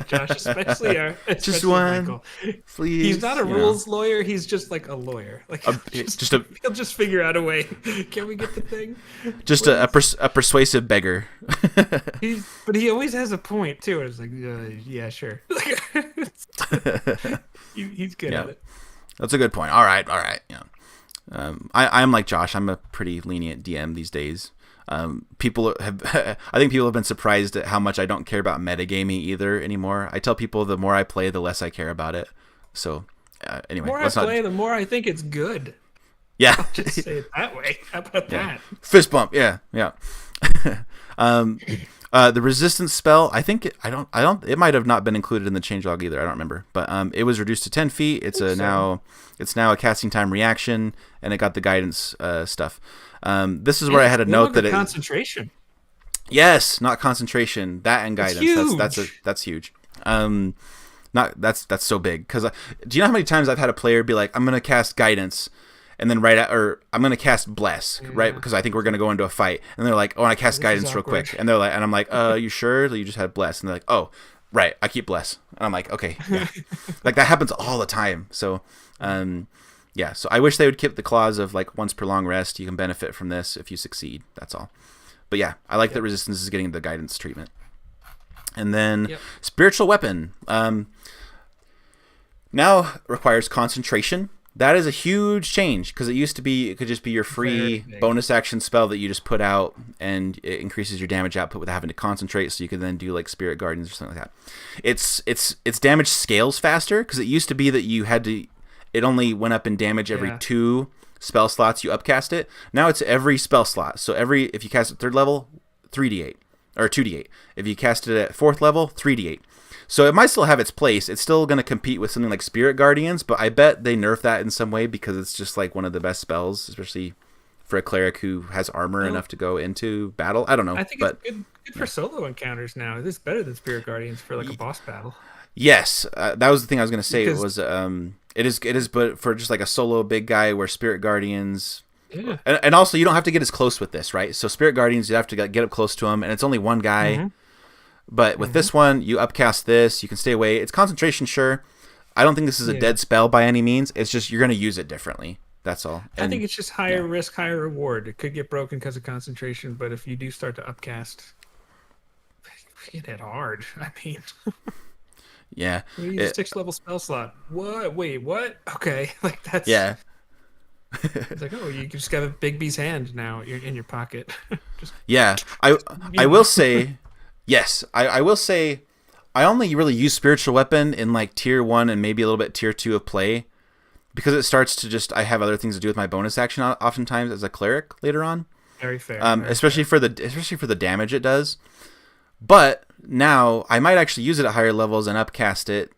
Josh, especially just one, Michael. Please. He's not a rules lawyer. He's just like a lawyer. Like he'll just figure out a way. Can we get the thing? Just a persuasive beggar. But he always has a point too. It's like, yeah, sure. He's good at it. That's a good point. All right. Yeah. I'm like Josh. I'm a pretty lenient DM these days. I think people have been surprised at how much I don't care about metagaming either anymore. I tell people the more I play, the less I care about it. So anyway, the more I play, the more I think it's good. Yeah, I'll just say it that way. How about that? Fist bump. Yeah. The resistance spell, I think it might have not been included in the changelog either. I don't remember, but it was reduced to 10 feet. It's now a casting time reaction, and it got the guidance stuff. This is where I had a note that concentration. Yes, not concentration. That and guidance. Huge. That's huge. That's so big, because do you know how many times I've had a player be like, I'm gonna cast guidance, and then or I'm gonna cast Bless, right? Yeah. Because I think we're gonna go into a fight, and they're like, oh, and I cast This is Guidance real awkward. quick, and they're like, and I'm like, you sure that you just had Bless? And they're like, oh, right, I keep Bless, and I'm like, okay, yeah, like that happens all the time. So, yeah, so I wish they would keep the clause of like once per long rest, you can benefit from this if you succeed. That's all. But yeah, I like that Resistance is getting the guidance treatment. And then Spiritual Weapon. Now requires concentration. That is a huge change because it could just be your free bonus action spell that you just put out and it increases your damage output without having to concentrate, so you could then do like Spirit Guardians or something like that. Its damage scales faster because it used to be that it only went up in damage every 2 spell slots you upcast it. Now it's every spell slot. So if you cast it 3rd level, 3d8 or 2d8. If you cast it at 4th level, 3d8. So it might still have its place. It's still going to compete with something like Spirit Guardians, but I bet they nerf that in some way because it's just like one of the best spells, especially for a cleric who has armor enough to go into battle. I don't know. I think it's good for solo encounters now. This is better than Spirit Guardians for like a boss battle. Yes, that was the thing I was going to say. It is, but for just like a solo big guy where Spirit Guardians. Yeah. And also, you don't have to get as close with this, right? So Spirit Guardians, you have to get up close to them, and it's only one guy. Mm-hmm. But with this one, you upcast this, you can stay away. It's concentration, sure. I don't think this is a dead spell by any means. It's just you're going to use it differently. That's all. And, I think it's just higher risk, higher reward. It could get broken because of concentration, but if you do start to upcast, it hit hard. I mean, yeah. You use a 6th level spell slot. What? Wait, what? Okay, like that's it's like, oh, you just got a Big B's hand now. You're in your pocket. I will say. Yes, I will say I only really use Spiritual Weapon in like tier 1 and maybe a little bit tier 2 of play because it starts to just I have other things to do with my bonus action oftentimes as a cleric later on. Very fair. Especially for the damage it does. But now I might actually use it at higher levels and upcast it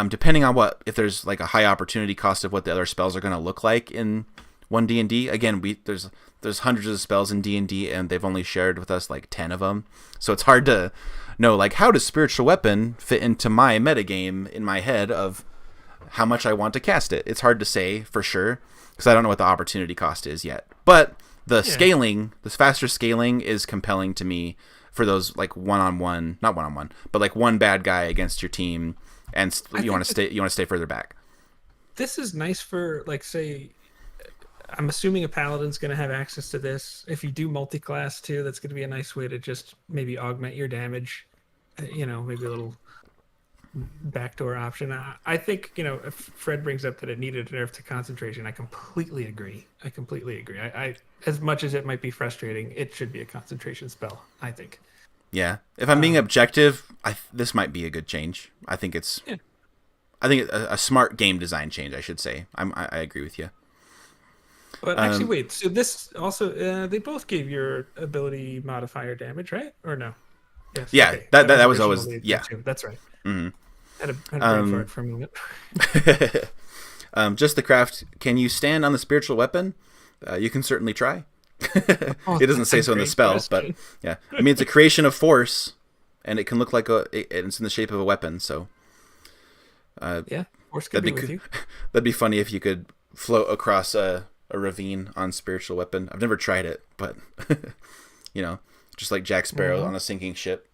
depending on if there's like a high opportunity cost of what the other spells are going to look like in 1D&D. Again, there's hundreds of spells in D&D and they've only shared with us like 10 of them. So it's hard to know like how does Spiritual Weapon fit into my metagame in my head of how much I want to cast it. It's hard to say for sure because I don't know what the opportunity cost is yet. But the scaling, this faster scaling is compelling to me for those like not one-on-one, but like one bad guy against your team and you want to stay further back. This is nice for like say I'm assuming a paladin's going to have access to this. If you do multi-class too, that's going to be a nice way to just maybe augment your damage. Maybe a little backdoor option. I think, if Fred brings up that it needed a nerf to concentration, I completely agree. I as much as it might be frustrating, it should be a concentration spell, I think. Yeah. If I'm being objective, this might be a good change. I think it's a smart game design change, I should say. I agree with you. But actually, wait. So this also, they both gave your ability modifier damage, right? Or no? Yes. Yeah, okay. that was always That's right. Mm-hmm. Had a brain fart for a minute. Just the craft. Can you stand on the Spiritual Weapon? You can certainly try. It doesn't say so in the spell, but yeah. I mean, it's a creation of force, and it can look like it's in the shape of a weapon. So, force could be with you. That'd be funny if you could float across a ravine on Spiritual Weapon. I've never tried it, but just like Jack Sparrow on a sinking ship.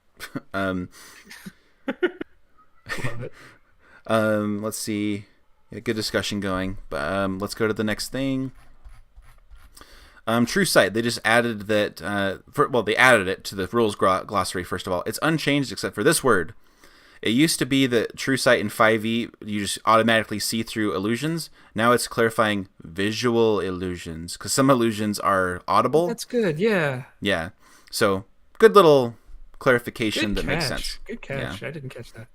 Love it. Let's see. Good discussion going, but let's go to the next thing. True Sight. They just added that. They added it to the rules glossary. First of all, it's unchanged except for this word. It used to be that True Sight in 5e, you just automatically see through illusions. Now it's clarifying visual illusions, because some illusions are audible. That's good, yeah. Yeah. So, good little clarification that makes sense. Good catch. Yeah. I didn't catch that.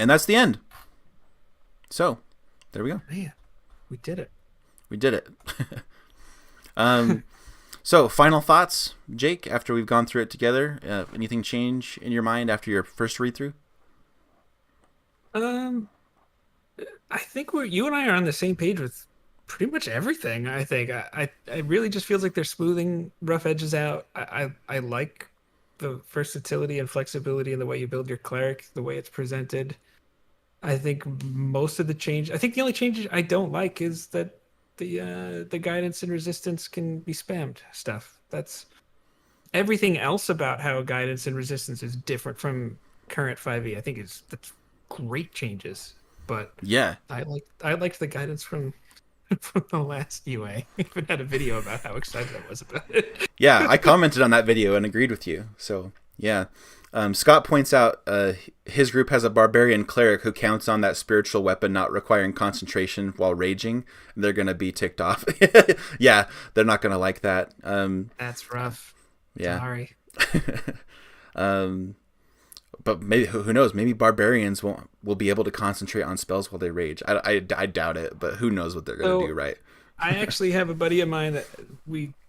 And that's the end. So, there we go. Man, we did it. We did it. So, final thoughts, Jake, after we've gone through it together? Anything change in your mind after your first read-through? I think you and I are on the same page with pretty much everything. I think it really just feels like they're smoothing rough edges out. I like the versatility and flexibility in the way you build your cleric, the way it's presented. I think most of the change. I think the only change I don't like is that the guidance and resistance can be spammed stuff. That's everything else about how guidance and resistance is different from current 5e. I think that's great changes. But Yeah. I liked the guidance from from the last UA. I even had a video about how excited I was about it. Yeah, I commented on that video and agreed with you. So, yeah. Scott points out his group has a barbarian cleric who counts on that spiritual weapon not requiring concentration while raging. And they're going to be ticked off. Yeah, they're not going to like that. That's rough. Yeah. Sorry. But maybe, who knows? Maybe barbarians will be able to concentrate on spells while they rage. I doubt it, but who knows what they're going to do, right? I actually have a buddy of mine that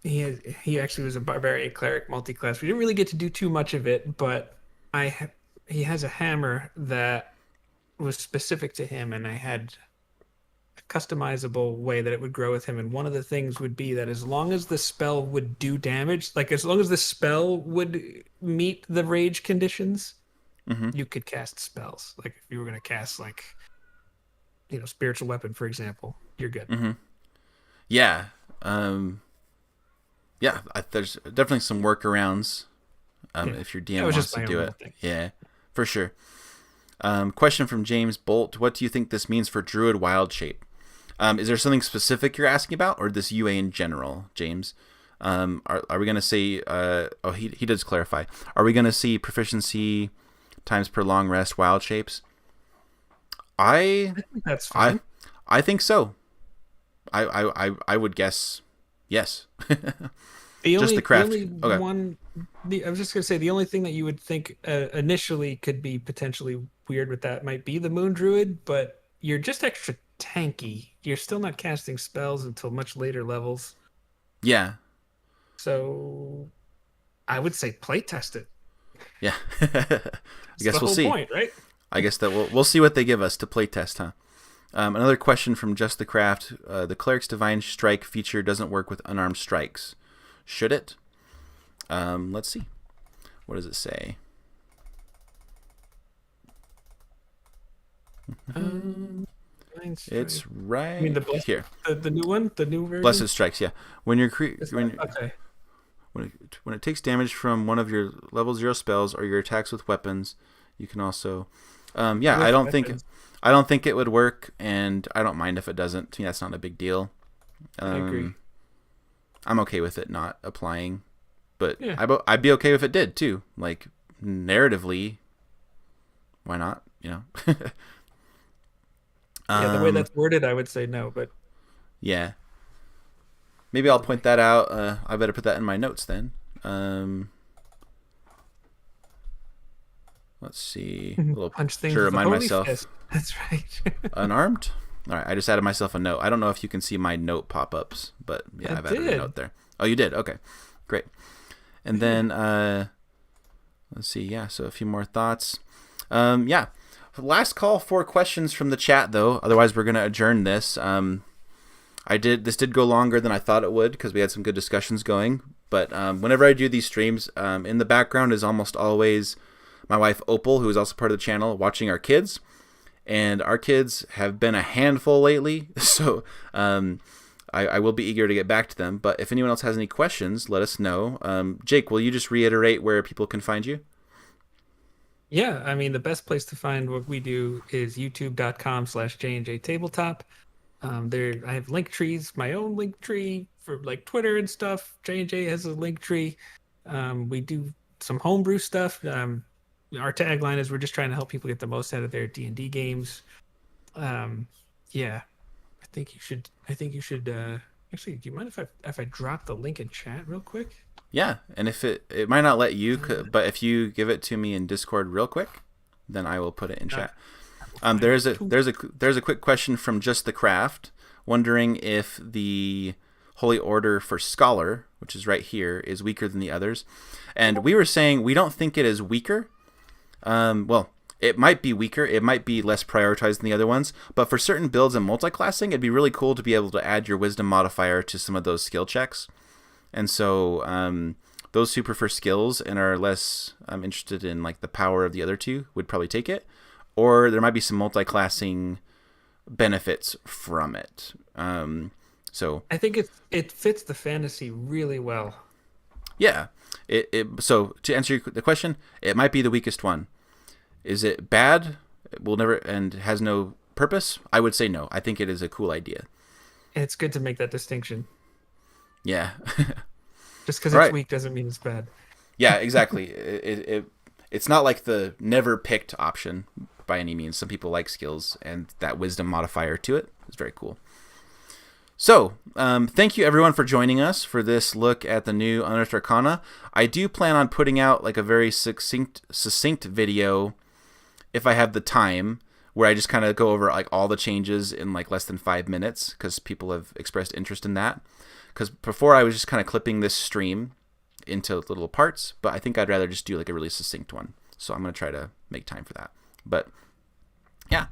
he actually was a barbarian cleric multi-class. We didn't really get to do too much of it, but he has a hammer that was specific to him, and I had a customizable way that it would grow with him. And one of the things would be that as long as the spell would do damage, like as long as the spell would meet the rage conditions, you could cast spells. Like if you were going to cast like, spiritual weapon, for example, you're good. Yeah. There's definitely some workarounds if your DM wants to do it. Yeah, for sure. Question from James Bolt. What do you think this means for Druid Wild Shape? Is there something specific you're asking about, or this UA in general, James? Are we going to say... he does clarify. Are we going to see proficiency times per long rest wild shapes? I think that's fine. I think so. I would guess yes. I was just going to say the only thing that you would think initially could be potentially weird with that might be the Moon Druid, but you're just extra tanky. You're still not casting spells until much later levels. Yeah. So I would say playtest it. Yeah. I guess we'll see. Point, right? I guess that we'll see what they give us to playtest, huh? Another question from Just the Craft. The Cleric's Divine Strike feature doesn't work with unarmed strikes. Should it? Let's see. What does it say? It's right here. The new one? The new version? Blessed Strikes, yeah. When it takes damage from one of your level 0 spells or your attacks with weapons, you can also... I don't think it would work, and I don't mind if it doesn't. To me, that's not a big deal. I agree. I'm okay with it not applying, but yeah. I'd be okay if it did too. Like narratively, why not? The way that's worded, I would say no, but yeah. Maybe I'll point that out. I better put that in my notes then. Let's see. A little punch things to remind myself. Fist. That's right. Unarmed? All right, I just added myself a note. I don't know if you can see my note pop-ups, but yeah, I've added a note there. Oh, you did? Okay, great. And then, let's see. Yeah, so a few more thoughts. Last call for questions from the chat, though. Otherwise, we're going to adjourn this. This did go longer than I thought it would because we had some good discussions going. But whenever I do these streams, in the background is almost always my wife Opal, who is also part of the channel, watching our kids. And our kids have been a handful lately, so I will be eager to get back to them. But if anyone else has any questions, let us know. Jake, will you just reiterate where people can find you? Yeah, I mean, the best place to find what we do is youtube.com/J&J Tabletop. I have link trees, my own link tree for like Twitter and stuff. J&J has a link tree. We do some homebrew stuff. Our tagline is we're just trying to help people get the most out of their D&D games. I think you should. Actually, do you mind if I drop the link in chat real quick? Yeah, and if it might not let you, but if you give it to me in Discord real quick, then I will put it in chat. There's a quick question from Just the Craft, wondering if the Holy Order for Scholar, which is right here, is weaker than the others. And we were saying we don't think it is weaker. It might be weaker. It might be less prioritized than the other ones. But for certain builds and multi-classing, it'd be really cool to be able to add your wisdom modifier to some of those skill checks. And so those who prefer skills and are less interested in like the power of the other two would probably take it. Or there might be some multi-classing benefits from it. So I think it fits the fantasy really well. yeah, so to answer the question, it might be the weakest one. Is it bad? It will never and has no purpose? I would say no. I think it is a cool idea. And it's good to make that distinction. Yeah. Just because All it's right. weak doesn't mean it's bad. Yeah, exactly. It's not like the never picked option by any means. Some people like skills, and that wisdom modifier to it is very cool. So, thank you everyone for joining us for this look at the new Unearthed Arcana. I do plan on putting out like a very succinct video if I have the time, where I just kind of go over like all the changes in like less than 5 minutes, because people have expressed interest in that. Because before I was just kind of clipping this stream into little parts, but I think I'd rather just do like a really succinct one. So I'm going to try to make time for that. But yeah.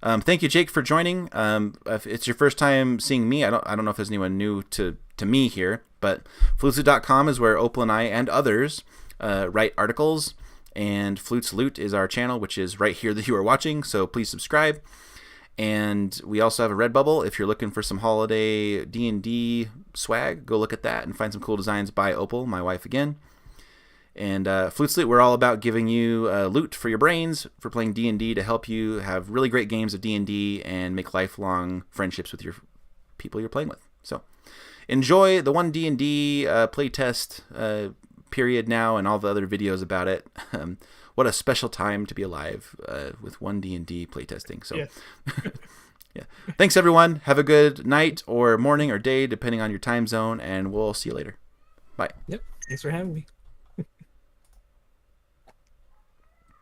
Thank you, Jake, for joining. If it's your first time seeing me, I don't know if there's anyone new to me here, but flutesloot.com is where Opal and I and others write articles, and Flutes Loot is our channel, which is right here that you are watching, so please subscribe. And we also have a Redbubble. If you're looking for some holiday D&D swag, go look at that and find some cool designs by Opal, my wife again. And Flutes Loot, we're all about giving you loot for your brains for playing D&D to help you have really great games of D&D and make lifelong friendships with your people you're playing with. So enjoy the one D&D playtest period now and all the other videos about it. What a special time to be alive with one D&D playtesting. So Yes. yeah. Thanks, everyone. Have a good night or morning or day, depending on your time zone, and we'll see you later. Bye. Yep. Thanks for having me.